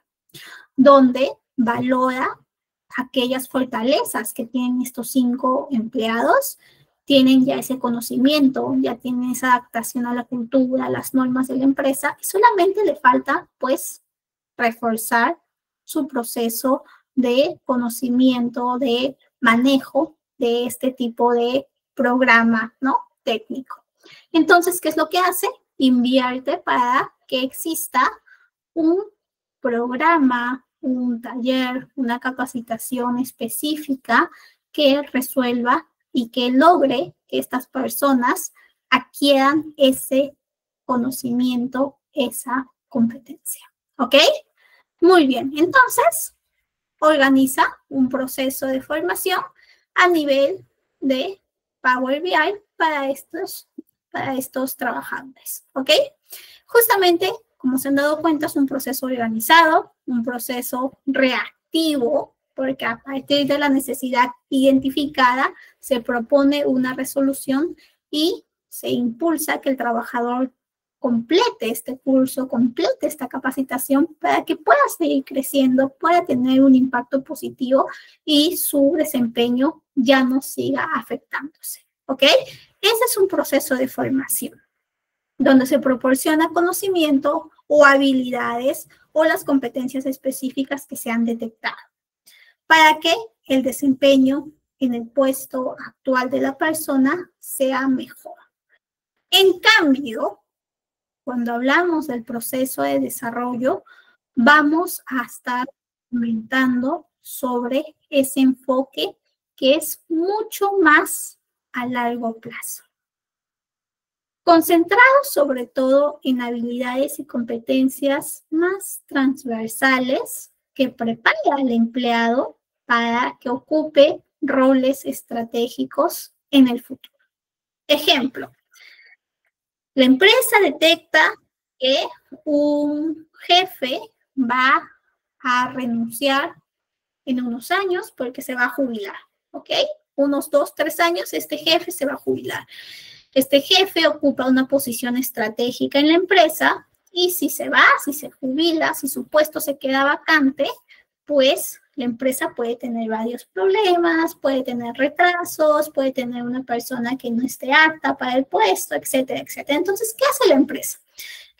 donde valora aquellas fortalezas que tienen estos 5 empleados, tienen ya ese conocimiento, ya tienen esa adaptación a la cultura, a las normas de la empresa, y solamente le falta, pues, reforzar su proceso de conocimiento, de manejo de este tipo de programa, ¿no? Técnico. Entonces, ¿qué es lo que hace? Invierte para que exista un programa, un taller, una capacitación específica que resuelva y que logre que estas personas adquieran ese conocimiento, esa competencia. ¿Ok? Muy bien. Entonces, organiza un proceso de formación a nivel de Power BI para estos trabajadores. ¿Ok? Justamente, como se han dado cuenta, es un proceso organizado, un proceso reactivo, porque a partir de la necesidad identificada se propone una resolución y se impulsa que el trabajador complete este curso, complete esta capacitación para que pueda seguir creciendo, pueda tener un impacto positivo y su desempeño ya no siga afectándose. ¿Ok? Ese es un proceso de formación donde se proporciona conocimiento o habilidades o las competencias específicas que se han detectado para que el desempeño en el puesto actual de la persona sea mejor. En cambio, cuando hablamos del proceso de desarrollo, vamos a estar comentando sobre ese enfoque que es mucho más a largo plazo. Concentrado sobre todo en habilidades y competencias más transversales que prepara al empleado para que ocupe roles estratégicos en el futuro. Ejemplo, La empresa detecta que un jefe va a renunciar en unos años porque se va a jubilar, ¿ok? Unos 2, 3 años, este jefe se va a jubilar. Este jefe ocupa una posición estratégica en la empresa y si se va, si se jubila, si su puesto se queda vacante, pues la empresa puede tener varios problemas, puede tener retrasos, puede tener una persona que no esté apta para el puesto, etcétera, etcétera. Entonces, ¿qué hace la empresa?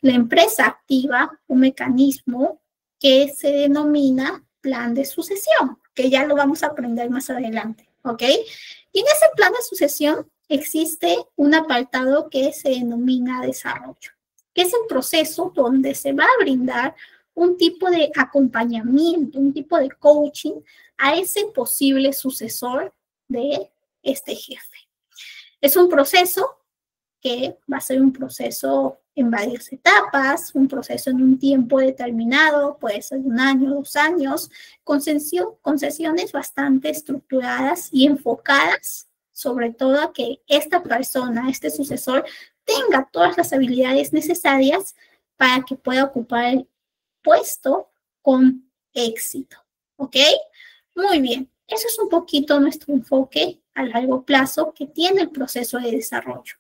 La empresa activa un mecanismo que se denomina plan de sucesión, que ya lo vamos a aprender más adelante, ¿ok? Y en ese plan de sucesión existe un apartado que se denomina desarrollo, que es el proceso donde se va a brindar un tipo de acompañamiento, un tipo de coaching a ese posible sucesor de este jefe. Es un proceso que va a ser un proceso en varias etapas, un proceso en un tiempo determinado, puede ser 1 año, 2 años, con sesiones bastante estructuradas y enfocadas sobre todo a que esta persona, este sucesor, tenga todas las habilidades necesarias para que pueda ocupar el puesto con éxito, ¿ok? Muy bien, eso es un poquito nuestro enfoque a largo plazo que tiene el proceso de desarrollo.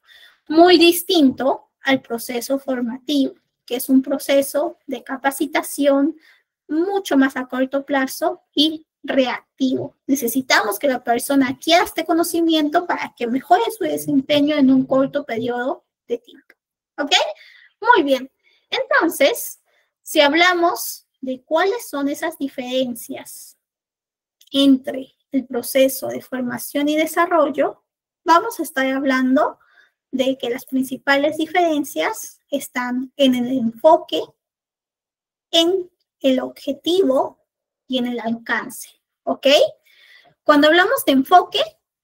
Muy distinto al proceso formativo, que es un proceso de capacitación mucho más a corto plazo y reactivo. Necesitamos que la persona adquiera este conocimiento para que mejore su desempeño en un corto periodo de tiempo. ¿Ok? Muy bien. Entonces, si hablamos de cuáles son esas diferencias entre el proceso de formación y desarrollo, vamos a estar hablando de que las principales diferencias están en el enfoque, en el objetivo y en el alcance, ¿ok? Cuando hablamos de enfoque,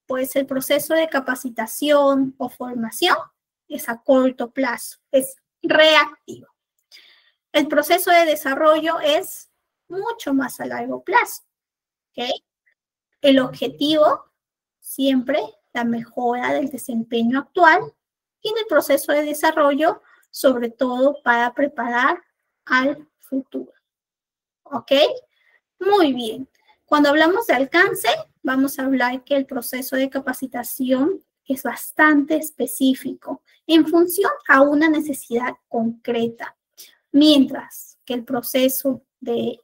pues el proceso de capacitación o formación es a corto plazo, es reactivo. El proceso de desarrollo es mucho más a largo plazo, ¿ok? El objetivo, siempre la mejora del desempeño actual y en el proceso de desarrollo, sobre todo para preparar al futuro. ¿Ok? Muy bien. Cuando hablamos de alcance, vamos a hablar que el proceso de capacitación es bastante específico en función a una necesidad concreta, mientras que el proceso de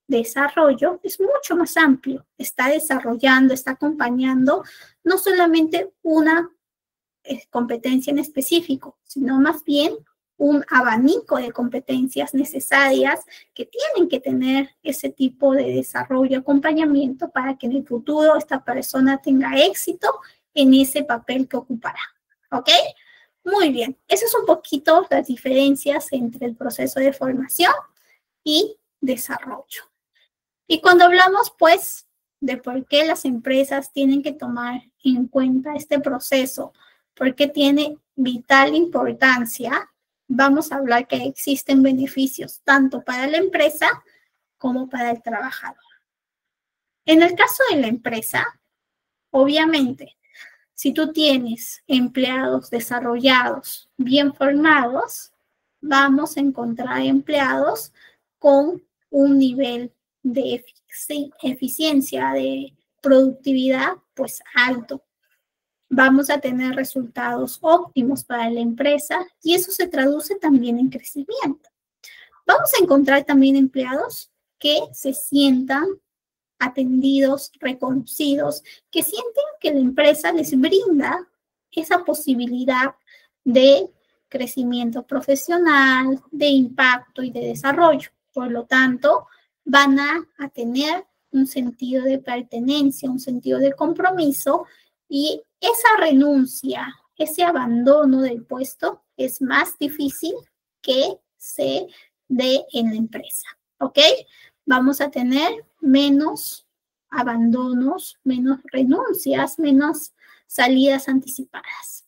desarrollo es mucho más amplio. Está desarrollando, está acompañando no solamente una competencia en específico, sino más bien un abanico de competencias necesarias que tienen que tener ese tipo de desarrollo, acompañamiento para que en el futuro esta persona tenga éxito en ese papel que ocupará. ¿Ok? Muy bien. Esas son un poquito las diferencias entre el proceso de formación y desarrollo. Y cuando hablamos, pues, de por qué las empresas tienen que tomar en cuenta este proceso, porque tiene vital importancia, vamos a hablar que existen beneficios tanto para la empresa como para el trabajador. En el caso de la empresa, obviamente, si tú tienes empleados desarrollados, bien formados, vamos a encontrar empleados con un nivel de eficiencia, de productividad, pues alto. Vamos a tener resultados óptimos para la empresa y eso se traduce también en crecimiento. Vamos a encontrar también empleados que se sientan atendidos, reconocidos, que sienten que la empresa les brinda esa posibilidad de crecimiento profesional, de impacto y de desarrollo. Por lo tanto, van a tener un sentido de pertenencia, un sentido de compromiso y esa renuncia, ese abandono del puesto es más difícil que se dé en la empresa, ¿ok? Vamos a tener menos abandonos, menos renuncias, menos salidas anticipadas.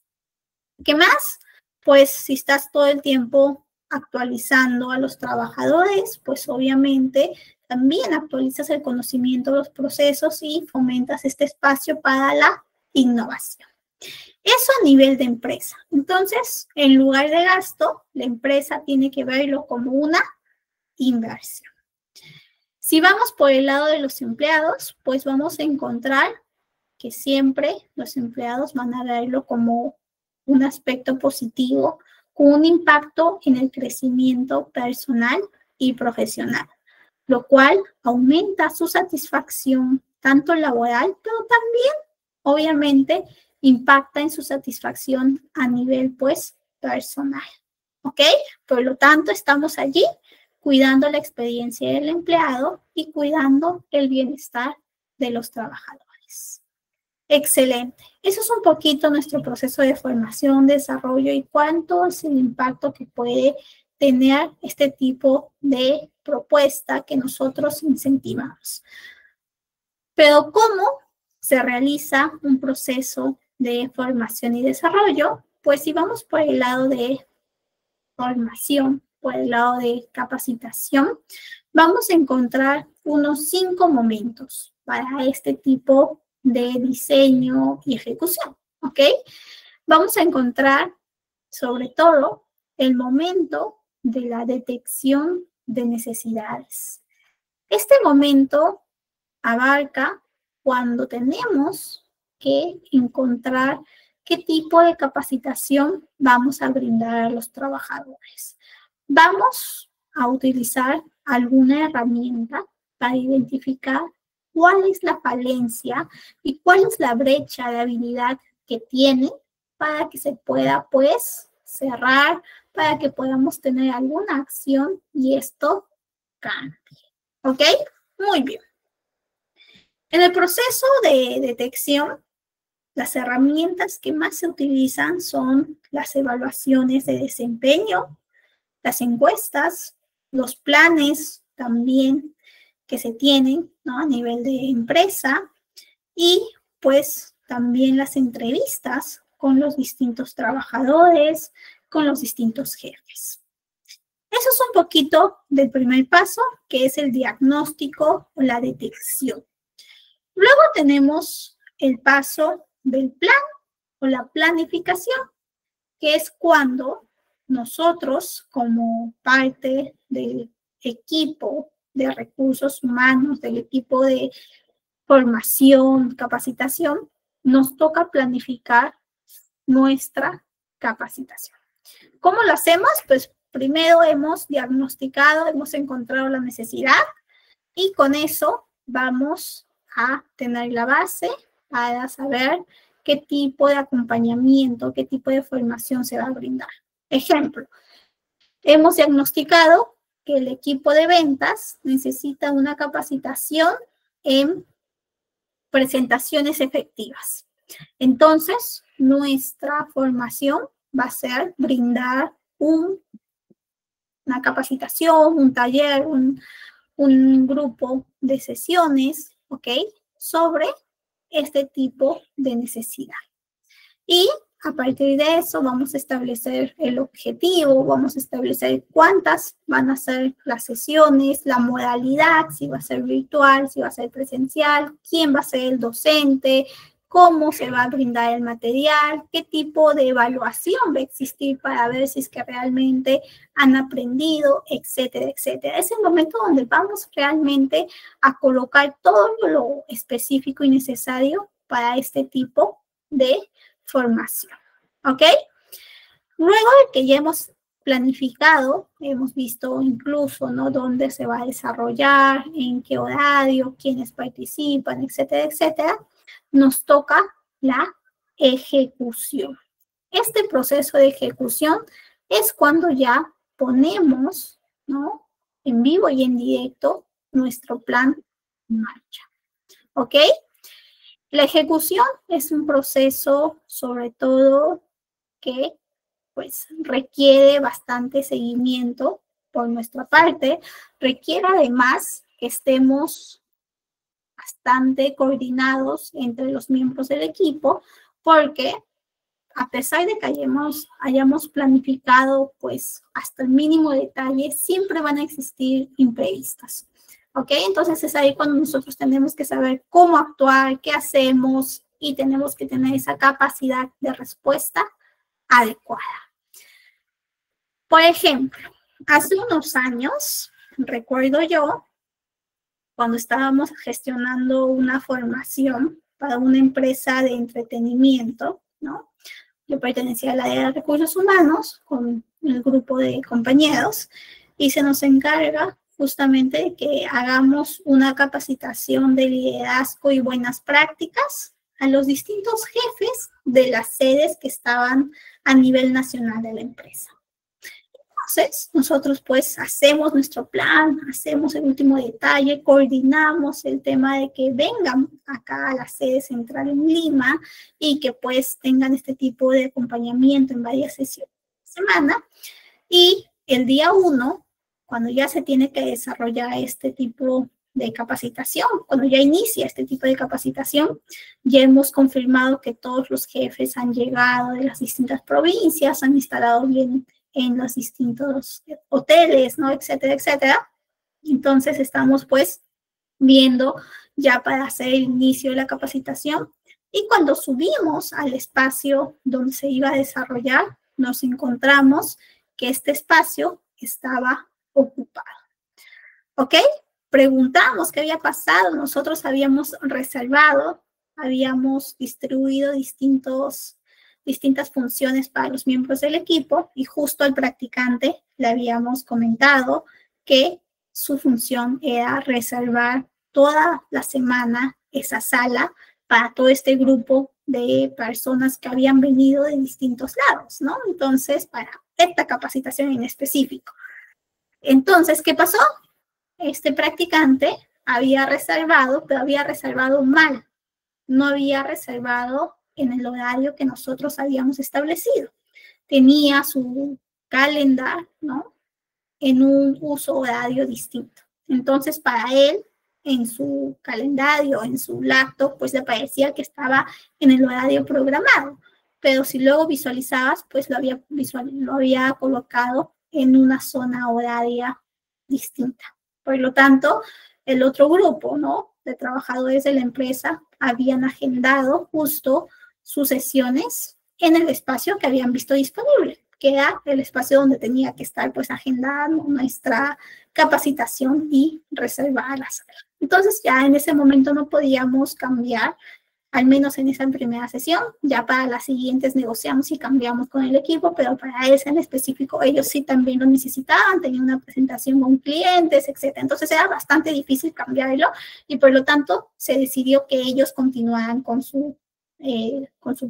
¿Qué más? Pues si estás todo el tiempo actualizando a los trabajadores, pues obviamente también actualizas el conocimiento de los procesos y fomentas este espacio para la innovación. Eso a nivel de empresa. Entonces, en lugar de gasto, la empresa tiene que verlo como una inversión. Si vamos por el lado de los empleados, pues vamos a encontrar que siempre los empleados van a verlo como un aspecto positivo, con un impacto en el crecimiento personal y profesional, lo cual aumenta su satisfacción tanto laboral, pero también, obviamente, impacta en su satisfacción a nivel, pues, personal. ¿Ok? Por lo tanto, estamos allí cuidando la experiencia del empleado y cuidando el bienestar de los trabajadores. Excelente. Eso es un poquito nuestro proceso de formación, desarrollo y cuánto es el impacto que puede tener este tipo de propuesta que nosotros incentivamos. Pero ¿cómo se realiza un proceso de formación y desarrollo? Pues si vamos por el lado de formación, por el lado de capacitación, vamos a encontrar unos 5 momentos para este tipo de diseño y ejecución, ¿ok? Vamos a encontrar, sobre todo, el momento de la detección de necesidades. Este momento abarca cuando tenemos que encontrar qué tipo de capacitación vamos a brindar a los trabajadores. Vamos a utilizar alguna herramienta para identificar cuál es la falencia y cuál es la brecha de habilidad que tienen para que se pueda, pues, cerrar, para que podamos tener alguna acción y esto cambie. ¿Ok? Muy bien. En el proceso de detección, las herramientas que más se utilizan son las evaluaciones de desempeño, las encuestas, los planes también que se tienen, ¿no? A nivel de empresa y pues también las entrevistas con los distintos trabajadores, con los distintos jefes. Eso es un poquito del primer paso, que es el diagnóstico o la detección. Luego tenemos el paso del plan o la planificación, que es cuando nosotros, como parte del equipo de recursos humanos, del equipo de formación, capacitación, nos toca planificar nuestra capacitación. ¿Cómo lo hacemos? Pues primero hemos diagnosticado, hemos encontrado la necesidad y con eso vamos a tener la base para saber qué tipo de acompañamiento, qué tipo de formación se va a brindar. Ejemplo, hemos diagnosticado que el equipo de ventas necesita una capacitación en presentaciones efectivas. Entonces, nuestra formación va a ser brindar una capacitación, un taller, un grupo de sesiones, ¿ok? Sobre este tipo de necesidad. Y a partir de eso vamos a establecer el objetivo, vamos a establecer cuántas van a ser las sesiones, la modalidad, si va a ser virtual, si va a ser presencial, quién va a ser el docente, cómo se va a brindar el material, qué tipo de evaluación va a existir para ver si es que realmente han aprendido, etcétera, etcétera. Es el momento donde vamos realmente a colocar todo lo específico y necesario para este tipo de formación. ¿Ok? Luego de que ya hemos planificado, hemos visto incluso, ¿no?, dónde se va a desarrollar, en qué horario, quiénes participan, etcétera, etcétera, nos toca la ejecución. Este proceso de ejecución es cuando ya ponemos, ¿no?, en vivo y en directo nuestro plan en marcha. ¿Ok? La ejecución es un proceso, sobre todo, que pues requiere bastante seguimiento por nuestra parte, requiere además que estemos bastante coordinados entre los miembros del equipo, porque a pesar de que hayamos planificado pues hasta el mínimo detalle, siempre van a existir imprevistos. ¿Ok? Entonces es ahí cuando nosotros tenemos que saber cómo actuar, qué hacemos, y tenemos que tener esa capacidad de respuesta adecuada. Por ejemplo, hace unos años, recuerdo yo, cuando estábamos gestionando una formación para una empresa de entretenimiento, ¿no? Yo pertenecía al área de recursos humanos con el grupo de compañeros y se nos encarga justamente de que hagamos una capacitación de liderazgo y buenas prácticas a los distintos jefes de las sedes que estaban a nivel nacional de la empresa. Entonces, nosotros pues hacemos nuestro plan, hacemos el último detalle, coordinamos el tema de que vengan acá a la sede central en Lima y que pues tengan este tipo de acompañamiento en varias sesiones de semana. Y el día 1, cuando ya se tiene que desarrollar este tipo de capacitación, cuando ya inicia este tipo de capacitación, ya hemos confirmado que todos los jefes han llegado de las distintas provincias, han instalado bien en los distintos hoteles, ¿no? Etcétera, etcétera. Entonces estamos pues viendo ya para hacer el inicio de la capacitación y cuando subimos al espacio donde se iba a desarrollar, nos encontramos que este espacio estaba ocupado. ¿Ok? Preguntamos qué había pasado. Nosotros habíamos reservado, habíamos distribuido distintas funciones para los miembros del equipo y justo al practicante le habíamos comentado que su función era reservar toda la semana esa sala para todo este grupo de personas que habían venido de distintos lados, ¿no? Entonces, para esta capacitación en específico. Entonces, ¿qué pasó? Este practicante había reservado, pero había reservado mal. No había reservado en el horario que nosotros habíamos establecido. Tenía su calendario, ¿no? En un uso horario distinto. Entonces, para él, en su calendario, en su laptop, pues le parecía que estaba en el horario programado. Pero si luego visualizabas, pues lo había colocado en una zona horaria distinta. Por lo tanto, el otro grupo, ¿no? De trabajadores de la empresa habían agendado justo sus sesiones en el espacio que habían visto disponible, que era el espacio donde tenía que estar pues agendando nuestra capacitación y reservar la sala. Entonces ya en ese momento no podíamos cambiar, al menos en esa primera sesión. Ya para las siguientes negociamos y cambiamos con el equipo, pero para esa en específico ellos sí también lo necesitaban, tenían una presentación con clientes, etc. Entonces era bastante difícil cambiarlo y por lo tanto se decidió que ellos continuaran con su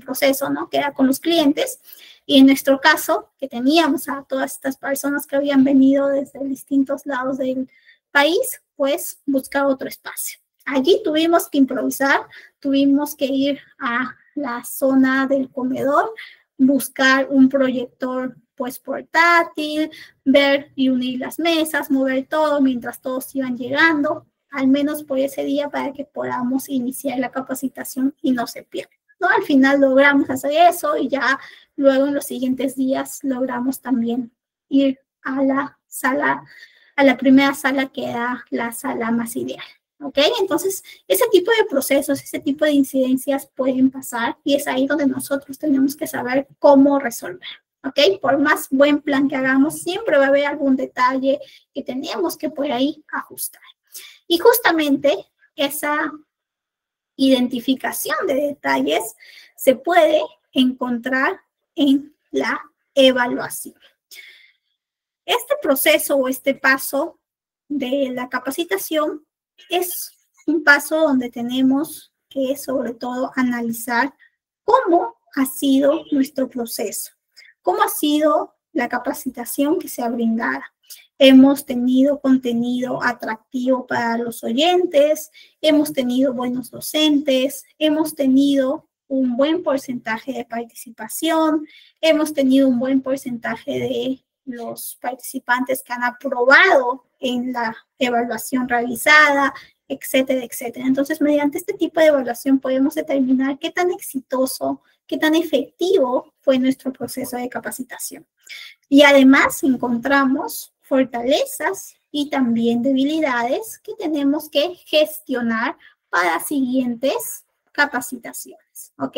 proceso, ¿no? Que era con los clientes. Y en nuestro caso, que teníamos a todas estas personas que habían venido desde distintos lados del país, pues buscar otro espacio. Allí tuvimos que improvisar, tuvimos que ir a la zona del comedor, buscar un proyector pues portátil, ver y unir las mesas, mover todo mientras todos iban llegando, al menos por ese día para que podamos iniciar la capacitación y no se pierda, ¿no? Al final logramos hacer eso y ya luego en los siguientes días logramos también ir a la sala, a la primera sala que era la sala más ideal. ¿Ok? Entonces, ese tipo de procesos, ese tipo de incidencias pueden pasar y es ahí donde nosotros tenemos que saber cómo resolver. ¿Ok? Por más buen plan que hagamos, siempre va a haber algún detalle que tenemos que por ahí ajustar. Y justamente esa identificación de detalles se puede encontrar en la evaluación. Este proceso o este paso de la capacitación es un paso donde tenemos que sobre todo analizar cómo ha sido nuestro proceso, cómo ha sido la capacitación que se ha brindado. Hemos tenido contenido atractivo para los oyentes, hemos tenido buenos docentes, hemos tenido un buen porcentaje de participación, hemos tenido un buen porcentaje de los participantes que han aprobado en la evaluación realizada, etcétera, etcétera. Entonces, mediante este tipo de evaluación podemos determinar qué tan exitoso, qué tan efectivo fue nuestro proceso de capacitación. Y además encontramos fortalezas y también debilidades que tenemos que gestionar para siguientes capacitaciones. soluciones, ¿ok?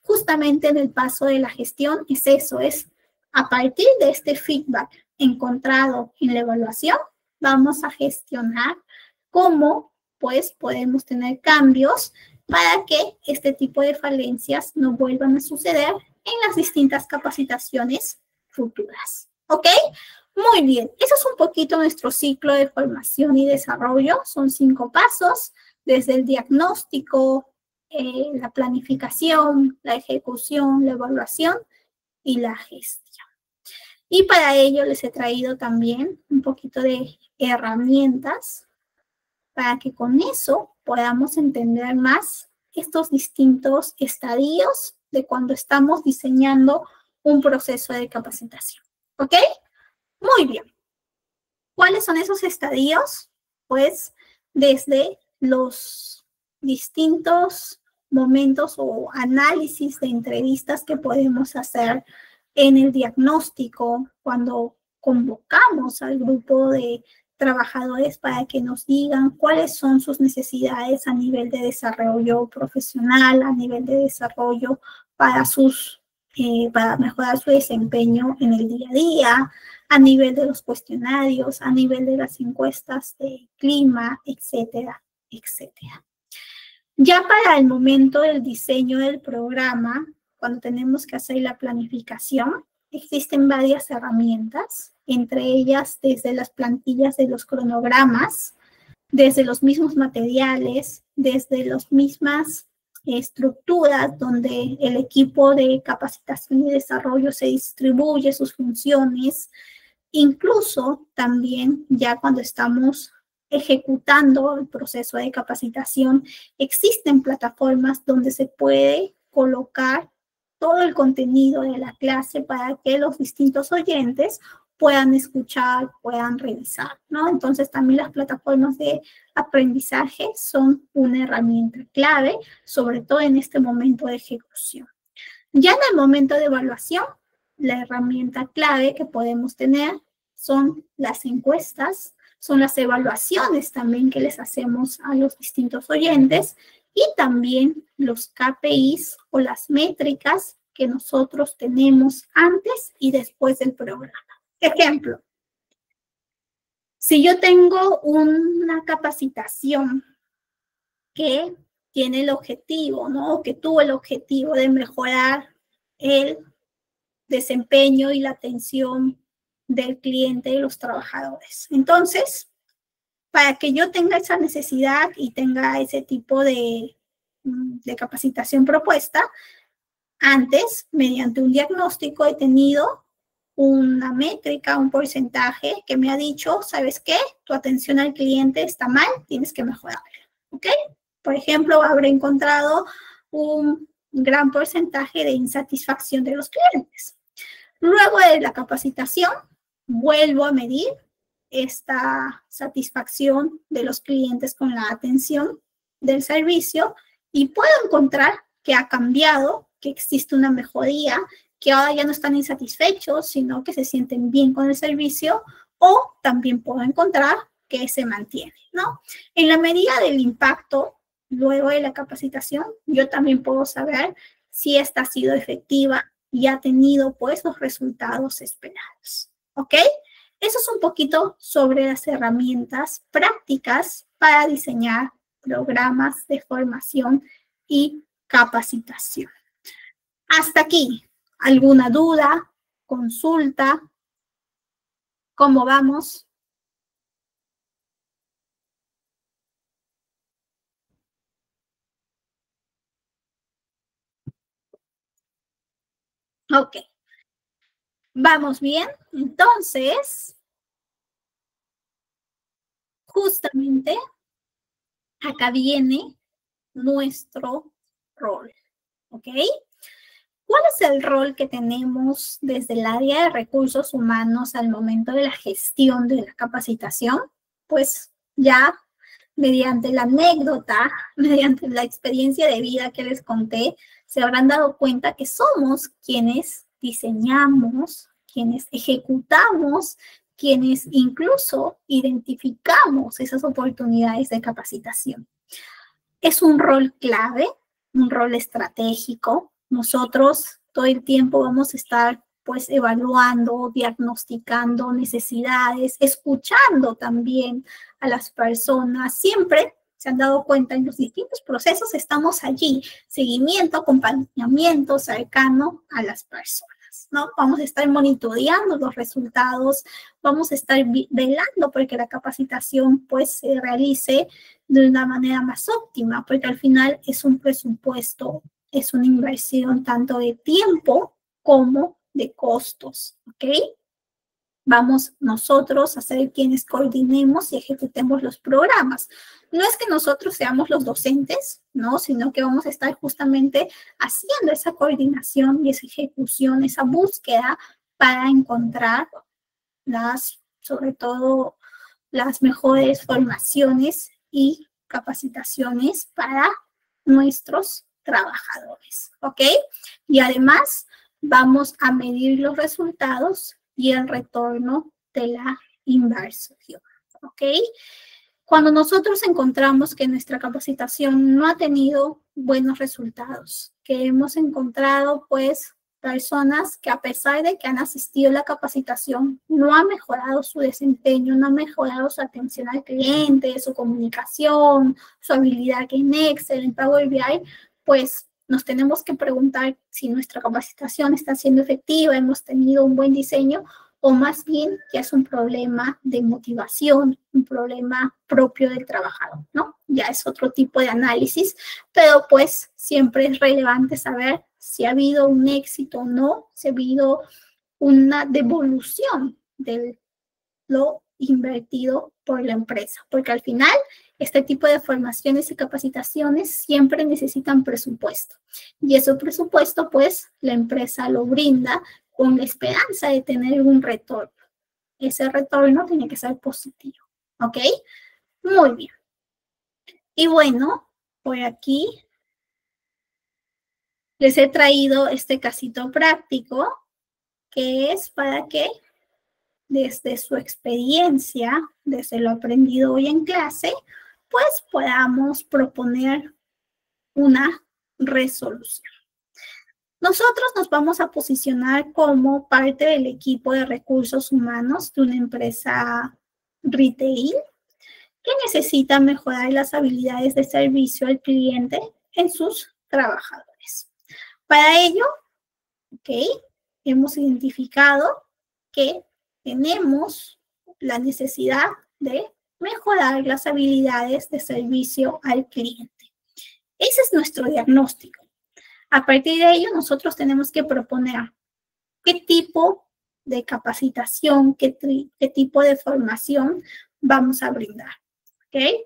Justamente en el paso de la gestión es eso, es a partir de este feedback encontrado en la evaluación, vamos a gestionar cómo, pues, podemos tener cambios para que este tipo de falencias no vuelvan a suceder en las distintas capacitaciones futuras, ¿ok? Muy bien, eso es un poquito nuestro ciclo de formación y desarrollo. Son 5 pasos, desde el diagnóstico, la planificación, la ejecución, la evaluación y la gestión. Y para ello les he traído también un poquito de herramientas para que con eso podamos entender más estos distintos estadios de cuando estamos diseñando un proceso de capacitación. ¿Ok? Muy bien. ¿Cuáles son esos estadios? Pues desde los distintos momentos o análisis de entrevistas que podemos hacer en el diagnóstico, cuando convocamos al grupo de trabajadores para que nos digan cuáles son sus necesidades a nivel de desarrollo profesional, a nivel de desarrollo para para mejorar su desempeño en el día a día, a nivel de los cuestionarios, a nivel de las encuestas de clima, etcétera, etcétera. Ya para el momento del diseño del programa, cuando tenemos que hacer la planificación, existen varias herramientas, entre ellas desde las plantillas de los cronogramas, desde los mismos materiales, desde las mismas estructuras donde el equipo de capacitación y desarrollo se distribuye sus funciones, incluso también ya cuando estamos ejecutando el proceso de capacitación, existen plataformas donde se puede colocar todo el contenido de la clase para que los distintos oyentes puedan escuchar, puedan revisar, ¿no? Entonces también las plataformas de aprendizaje son una herramienta clave, sobre todo en este momento de ejecución. Ya en el momento de evaluación, la herramienta clave que podemos tener son las encuestas, son las evaluaciones también que les hacemos a los distintos oyentes y también los KPIs o las métricas que nosotros tenemos antes y después del programa. Ejemplo, si yo tengo una capacitación que tiene el objetivo, ¿no? Que tuvo el objetivo de mejorar el desempeño y la atención del cliente y los trabajadores. Entonces, para que yo tenga esa necesidad y tenga ese tipo de capacitación propuesta, antes, mediante un diagnóstico, he tenido una métrica, un porcentaje que me ha dicho, ¿sabes qué? Tu atención al cliente está mal, tienes que mejorarla, ¿ok? Por ejemplo, habré encontrado un gran porcentaje de insatisfacción de los clientes. Luego de la capacitación, vuelvo a medir esta satisfacción de los clientes con la atención del servicio y puedo encontrar que ha cambiado, que existe una mejoría, que ahora ya no están insatisfechos, sino que se sienten bien con el servicio, o también puedo encontrar que se mantiene, ¿no? En la medida del impacto, luego de la capacitación, yo también puedo saber si esta ha sido efectiva y ha tenido, pues, los resultados esperados, ¿ok? Eso es un poquito sobre las herramientas prácticas para diseñar programas de formación y capacitación. Hasta aquí, ¿alguna duda, consulta? ¿Cómo vamos? Ok. ¿Vamos bien? Entonces, justamente acá viene nuestro rol, ¿ok? ¿Cuál es el rol que tenemos desde el área de recursos humanos al momento de la gestión de la capacitación? Pues ya mediante la anécdota, mediante la experiencia de vida que les conté, se habrán dado cuenta que somos quienes diseñamos, quienes ejecutamos, quienes incluso identificamos esas oportunidades de capacitación. Es un rol clave un rol estratégico. Nosotros todo el tiempo vamos a estar pues evaluando, diagnosticando necesidades, escuchando también a las personas. Siempre se han dado cuenta en los distintos procesos, estamos allí, seguimiento, acompañamiento cercano a las personas, ¿no? Vamos a estar monitoreando los resultados, vamos a estar velando porque la capacitación pues se realice de una manera más óptima, porque al final es un presupuesto, es una inversión tanto de tiempo como de costos, ¿ok? Vamos nosotros a ser quienes coordinemos y ejecutemos los programas. No es que nosotros seamos los docentes, ¿no? Sino que vamos a estar justamente haciendo esa coordinación y esa ejecución, esa búsqueda para encontrar sobre todo, las mejores formaciones y capacitaciones para nuestros trabajadores, ¿ok? Y además vamos a medir los resultados y el retorno de la inversión, ¿ok? Cuando nosotros encontramos que nuestra capacitación no ha tenido buenos resultados, que hemos encontrado pues personas que a pesar de que han asistido a la capacitación, no han mejorado su desempeño, no han mejorado su atención al cliente, su comunicación, su habilidad en Excel, en Power BI, pues nos tenemos que preguntar si nuestra capacitación está siendo efectiva, hemos tenido un buen diseño, o más bien ya es un problema de motivación, un problema propio del trabajador, ¿no? Ya es otro tipo de análisis, pero pues siempre es relevante saber si ha habido un éxito o no, si ha habido una devolución de lo invertido por la empresa, porque al final este tipo de formaciones y capacitaciones siempre necesitan presupuesto y ese presupuesto pues la empresa lo brinda con la esperanza de tener un retorno. Ese retorno tiene que ser positivo, ¿ok? Muy bien. Y bueno, por aquí les he traído este casito práctico que es para que desde su experiencia, desde lo aprendido hoy en clase, pues podamos proponer una resolución. Nosotros nos vamos a posicionar como parte del equipo de recursos humanos de una empresa retail que necesita mejorar las habilidades de servicio al cliente en sus trabajadores. Para ello, ¿ok? Hemos identificado que tenemos la necesidad de mejorar las habilidades de servicio al cliente. Ese es nuestro diagnóstico. A partir de ello, nosotros tenemos que proponer qué tipo de capacitación, qué tipo de formación vamos a brindar. ¿Okay?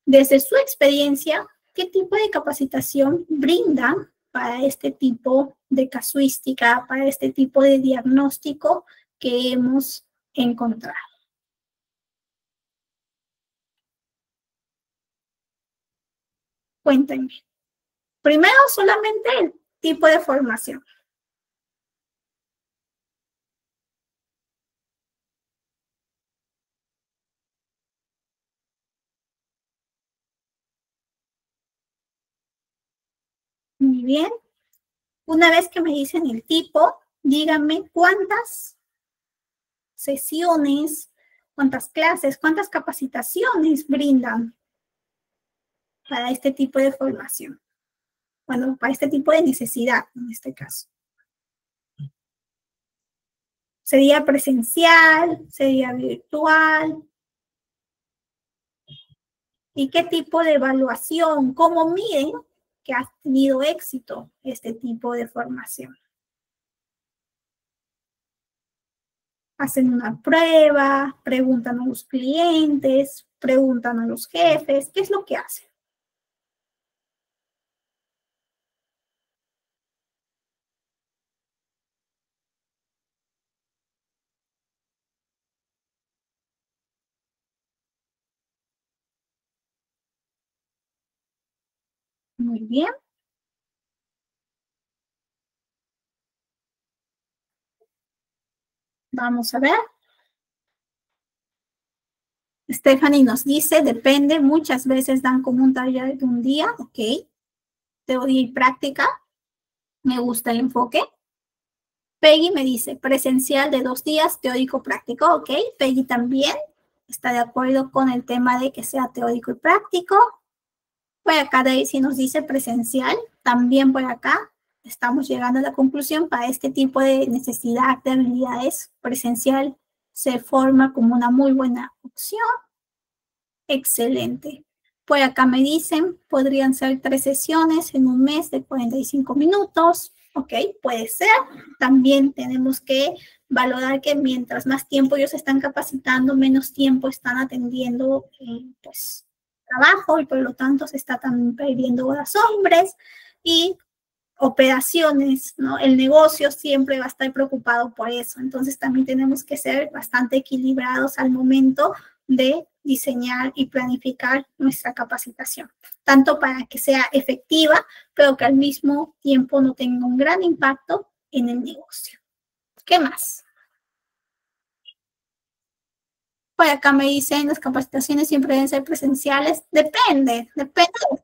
Desde su experiencia, ¿qué tipo de capacitación brindan para este tipo de casuística, para este tipo de diagnóstico que hemos encontrado? Cuéntenme. Primero, solamente el tipo de formación. Muy bien. Una vez que me dicen el tipo, díganme cuántas sesiones, cuántas clases, cuántas capacitaciones brindan para este tipo de formación. Bueno, para este tipo de necesidad, en este caso. ¿Sería presencial? ¿Sería virtual? ¿Y qué tipo de evaluación? ¿Cómo miden que ha tenido éxito este tipo de formación? Hacen una prueba, preguntan a los clientes, preguntan a los jefes, ¿qué es lo que hacen? Muy bien. Vamos a ver. Stephanie nos dice, depende, muchas veces dan como un taller de un día, ok. teoría y práctica. Me gusta el enfoque. Peggy me dice presencial de 2 días, teórico práctico. Ok, Peggy también está de acuerdo con el tema de que sea teórico y práctico. Por acá Daisy nos dice presencial. También por acá estamos llegando a la conclusión para este tipo de necesidad de habilidades. Presencial se forma como una muy buena opción. Excelente. Por acá me dicen, podrían ser 3 sesiones en un mes de 45 minutos. Ok, puede ser. También tenemos que valorar que mientras más tiempo ellos están capacitando, menos tiempo están atendiendo pues, trabajo y por lo tanto se está también perdiendo horas hombres y operaciones, ¿no? El negocio siempre va a estar preocupado por eso. Entonces también tenemos que ser bastante equilibrados al momento de diseñar y planificar nuestra capacitación, tanto para que sea efectiva, pero que al mismo tiempo no tenga un gran impacto en el negocio. ¿Qué más? Por acá me dicen, las capacitaciones siempre deben ser presenciales. Depende del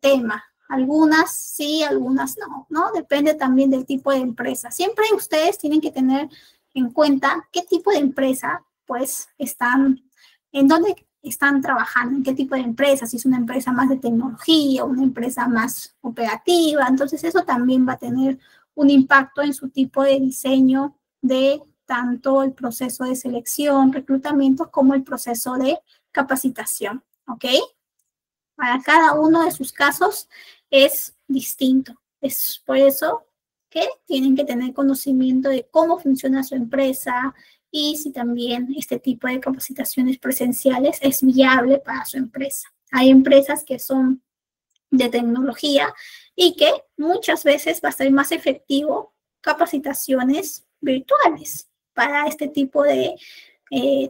tema. Algunas sí, algunas no, ¿no? Depende también del tipo de empresa. Siempre ustedes tienen que tener en cuenta qué tipo de empresa, pues, en dónde están trabajando, en qué tipo de empresa, si es una empresa más de tecnología, una empresa más operativa. Entonces, eso también va a tener un impacto en su tipo de diseño de tanto el proceso de selección, reclutamiento, como el proceso de capacitación, ¿ok? Para cada uno de sus casos es distinto. Es por eso que tienen que tener conocimiento de cómo funciona su empresa y si también este tipo de capacitaciones presenciales es viable para su empresa. Hay empresas que son de tecnología y que muchas veces va a ser más efectivo capacitaciones virtuales para este tipo de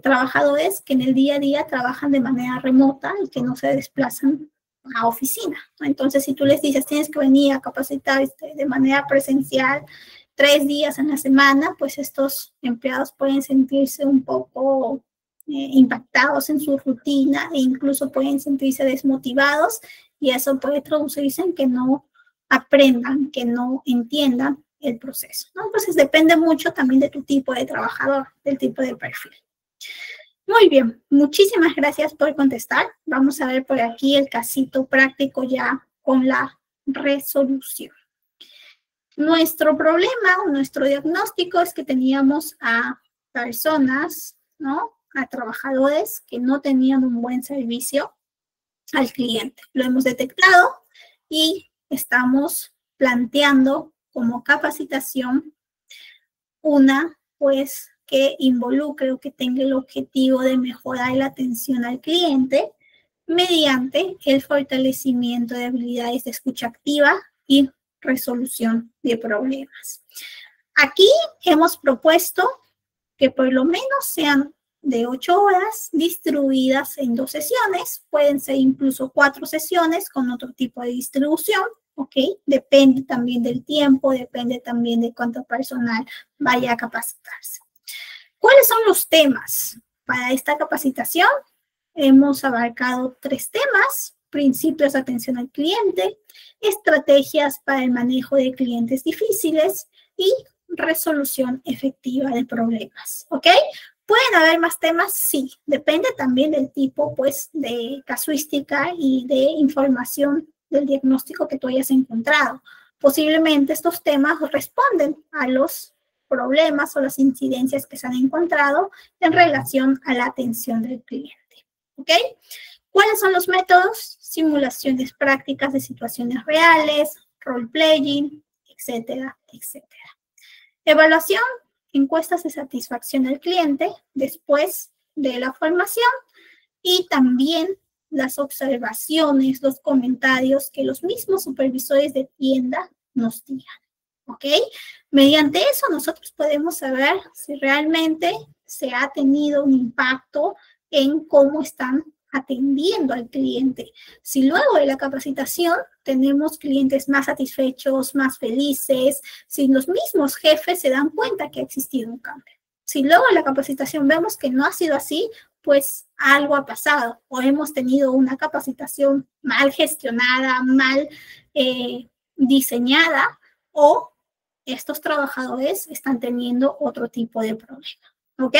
trabajadores que en el día a día trabajan de manera remota y que no se desplazan a oficina. Entonces, si tú les dices, tienes que venir a capacitar de manera presencial 3 días en la semana, pues estos empleados pueden sentirse un poco impactados en su rutina e incluso pueden sentirse desmotivados y eso puede traducirse en que no aprendan, que no entiendan el proceso, ¿no? Entonces depende mucho también de tu tipo de trabajador, del tipo de perfil. Muy bien, muchísimas gracias por contestar. Vamos a ver por aquí el casito práctico ya con la resolución. Nuestro problema o nuestro diagnóstico es que teníamos a personas, ¿no? A trabajadores que no tenían un buen servicio al cliente. Lo hemos detectado y estamos planteando como capacitación una, pues, que involucre o que tenga el objetivo de mejorar la atención al cliente mediante el fortalecimiento de habilidades de escucha activa y resolución de problemas. Aquí hemos propuesto que por lo menos sean de 8 horas distribuidas en 2 sesiones, pueden ser incluso 4 sesiones con otro tipo de distribución, ¿ok? Depende también del tiempo, depende también de cuánto personal vaya a capacitarse. ¿Cuáles son los temas para esta capacitación? Hemos abarcado 3 temas: principios de atención al cliente, estrategias para el manejo de clientes difíciles y resolución efectiva de problemas, ¿ok? ¿Pueden haber más temas? Sí, depende también del tipo, pues, de casuística y de información del diagnóstico que tú hayas encontrado. Posiblemente estos temas responden a los problemas o las incidencias que se han encontrado en relación a la atención del cliente, ¿ok? ¿Cuáles son los métodos? Simulaciones prácticas de situaciones reales, role-playing, etcétera, etcétera. Evaluación, encuestas de satisfacción del cliente después de la formación y también las observaciones, los comentarios que los mismos supervisores de tienda nos digan, ¿ok? Mediante eso nosotros podemos saber si realmente se ha tenido un impacto en cómo están atendiendo al cliente. Si luego de la capacitación tenemos clientes más satisfechos, más felices, si los mismos jefes se dan cuenta que ha existido un cambio. Si luego de la capacitación vemos que no ha sido así, pues algo ha pasado o hemos tenido una capacitación mal gestionada, mal diseñada o estos trabajadores están teniendo otro tipo de problema. ¿Ok?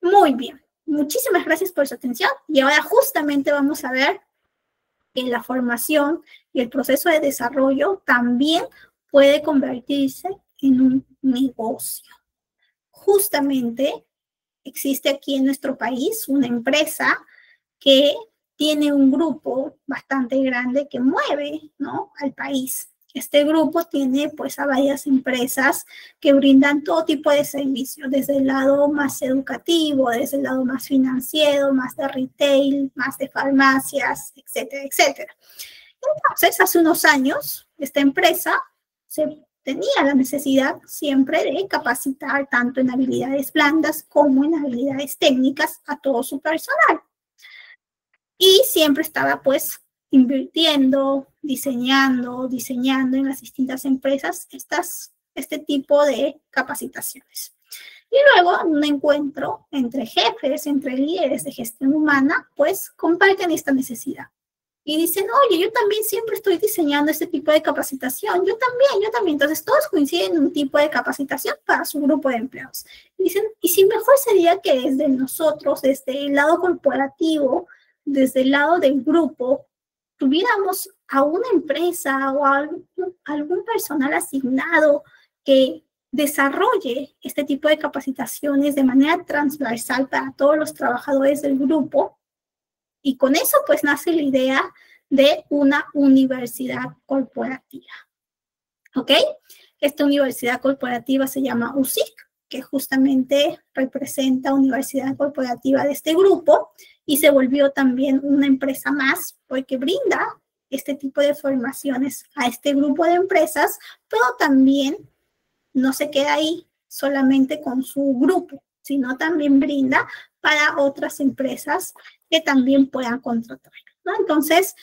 Muy bien. Muchísimas gracias por su atención. Y ahora justamente vamos a ver que la formación y el proceso de desarrollo también puede convertirse en un negocio. Justamente existe aquí en nuestro país una empresa que tiene un grupo bastante grande que mueve, ¿no?, al país. Este grupo tiene pues a varias empresas que brindan todo tipo de servicios, desde el lado más educativo, desde el lado más financiero, más de retail, más de farmacias, etcétera, etcétera. Entonces, hace unos años, esta empresa tenía la necesidad siempre de capacitar tanto en habilidades blandas como en habilidades técnicas a todo su personal. Y siempre estaba pues invirtiendo, diseñando en las distintas empresas este tipo de capacitaciones. Y luego, en un encuentro entre jefes, entre líderes de gestión humana, pues comparten esta necesidad. Y dicen, oye, yo también siempre estoy diseñando este tipo de capacitación, yo también. Entonces, todos coinciden en un tipo de capacitación para su grupo de empleados. Y dicen, y si mejor sería que desde nosotros, desde el lado corporativo, desde el lado del grupo, tuviéramos a una empresa o a algún personal asignado que desarrolle este tipo de capacitaciones de manera transversal para todos los trabajadores del grupo. Y con eso, pues, nace la idea de una universidad corporativa. ¿Ok? Esta universidad corporativa se llama USIC, que justamente representa Universidad Corporativa de este grupo, y se volvió también una empresa más, porque brinda este tipo de formaciones a este grupo de empresas, pero también no se queda ahí solamente con su grupo, sino también brinda para otras empresas que también puedan contratar, ¿no? Entonces,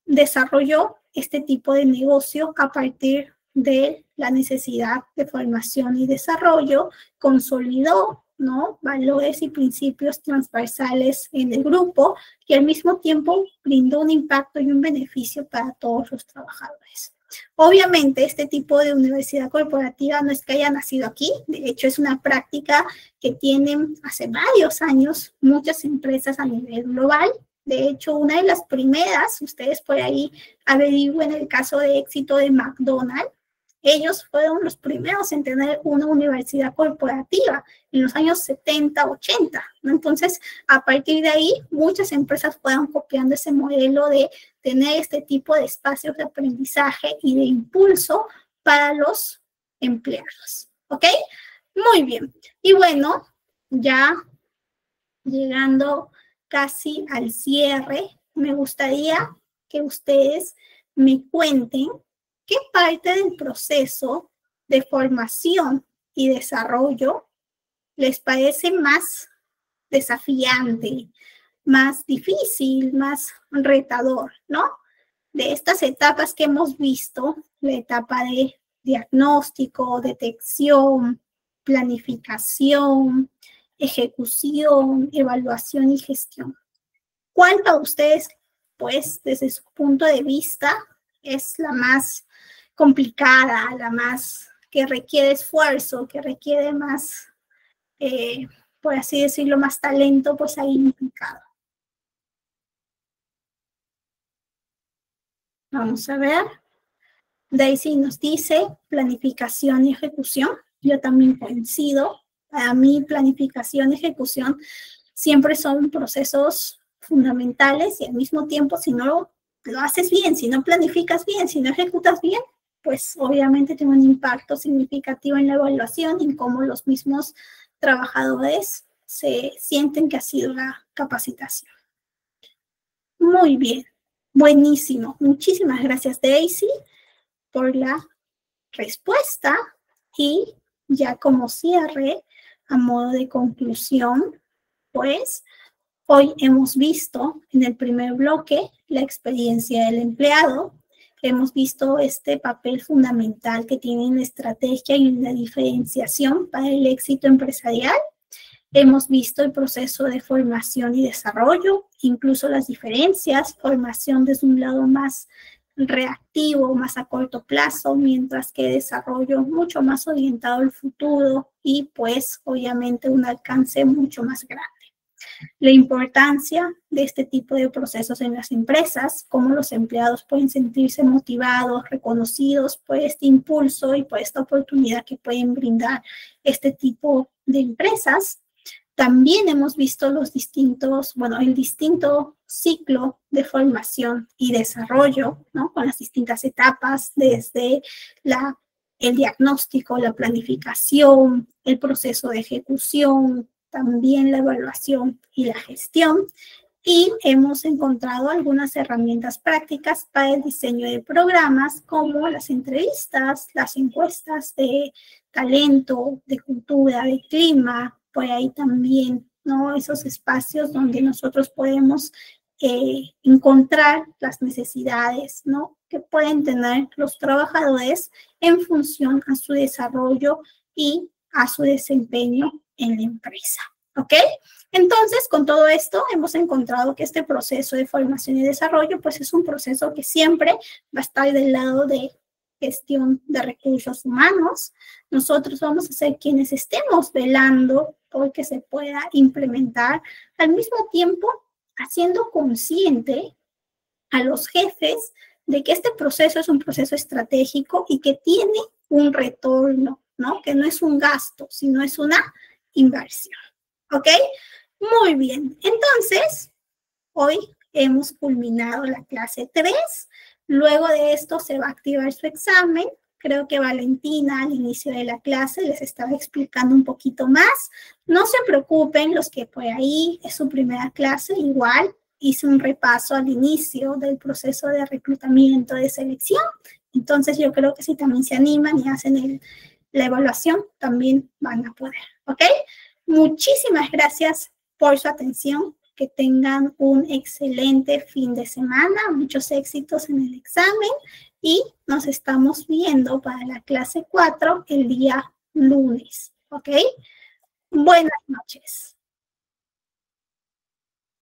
desarrolló este tipo de negocio a partir de la necesidad de formación y desarrollo, consolidó, ¿no?, valores y principios transversales en el grupo y al mismo tiempo brindó un impacto y un beneficio para todos los trabajadores. Obviamente, este tipo de universidad corporativa no es que haya nacido aquí, de hecho es una práctica que tienen hace varios años muchas empresas a nivel global. De hecho, una de las primeras, ustedes por ahí averigüen el caso de éxito de McDonald's, ellos fueron los primeros en tener una universidad corporativa en los años 70, 80, ¿no? Entonces, a partir de ahí, muchas empresas fueron copiando ese modelo de tener este tipo de espacios de aprendizaje y de impulso para los empleados. ¿Ok? Muy bien. Y bueno, ya llegando casi al cierre, me gustaría que ustedes me cuenten qué parte del proceso de formación y desarrollo les parece más desafiante, más difícil, más retador, ¿no? De estas etapas que hemos visto, la etapa de diagnóstico, detección, planificación, ejecución, evaluación y gestión. ¿Cuál para ustedes, pues, desde su punto de vista, es la más complicada, la más que requiere esfuerzo, que requiere más, por así decirlo, más talento, pues ahí implicado? Vamos a ver. Daisy nos dice planificación y ejecución. Yo también coincido. Para mí, planificación y ejecución siempre son procesos fundamentales y al mismo tiempo, si no lo haces bien, si no planificas bien, si no ejecutas bien, pues obviamente tiene un impacto significativo en la evaluación y en cómo los mismos trabajadores se sienten que ha sido la capacitación. Muy bien, buenísimo. Muchísimas gracias, Daisy, por la respuesta. Y ya como cierre, a modo de conclusión, pues hoy hemos visto en el primer bloque la experiencia del empleado, hemos visto este papel fundamental que tiene en la estrategia y en la diferenciación para el éxito empresarial. Hemos visto el proceso de formación y desarrollo, incluso las diferencias, formación desde un lado más reactivo, más a corto plazo, mientras que desarrollo mucho más orientado al futuro y pues obviamente un alcance mucho más grande. La importancia de este tipo de procesos en las empresas, cómo los empleados pueden sentirse motivados, reconocidos por este impulso y por esta oportunidad que pueden brindar este tipo de empresas. También hemos visto el distinto ciclo de formación y desarrollo, ¿no? Con las distintas etapas, desde el diagnóstico, la planificación, el proceso de ejecución, también la evaluación y la gestión. Y hemos encontrado algunas herramientas prácticas para el diseño de programas, como las entrevistas, las encuestas de talento, de cultura, de clima, por ahí también, ¿no? Esos espacios donde nosotros podemos encontrar las necesidades, ¿no? Que pueden tener los trabajadores en función a su desarrollo y a su desempeño en la empresa, ¿ok? Entonces, con todo esto, hemos encontrado que este proceso de formación y desarrollo, pues es un proceso que siempre va a estar del lado de gestión de recursos humanos. Nosotros vamos a ser quienes estemos velando por que se pueda implementar, al mismo tiempo haciendo consciente a los jefes de que este proceso es un proceso estratégico y que tiene un retorno, ¿no? Que no es un gasto, sino es una inversión, ¿ok? Muy bien, entonces, hoy hemos culminado la clase 3. Luego de esto se va a activar su examen. Creo que Valentina al inicio de la clase les estaba explicando un poquito más. No se preocupen los que por ahí es su primera clase, igual hice un repaso al inicio del proceso de reclutamiento de selección. Entonces yo creo que si también se animan y hacen la evaluación, también van a poder, ¿ok? Muchísimas gracias por su atención. Que tengan un excelente fin de semana, muchos éxitos en el examen y nos estamos viendo para la clase 4 el día lunes, ¿ok? Buenas noches.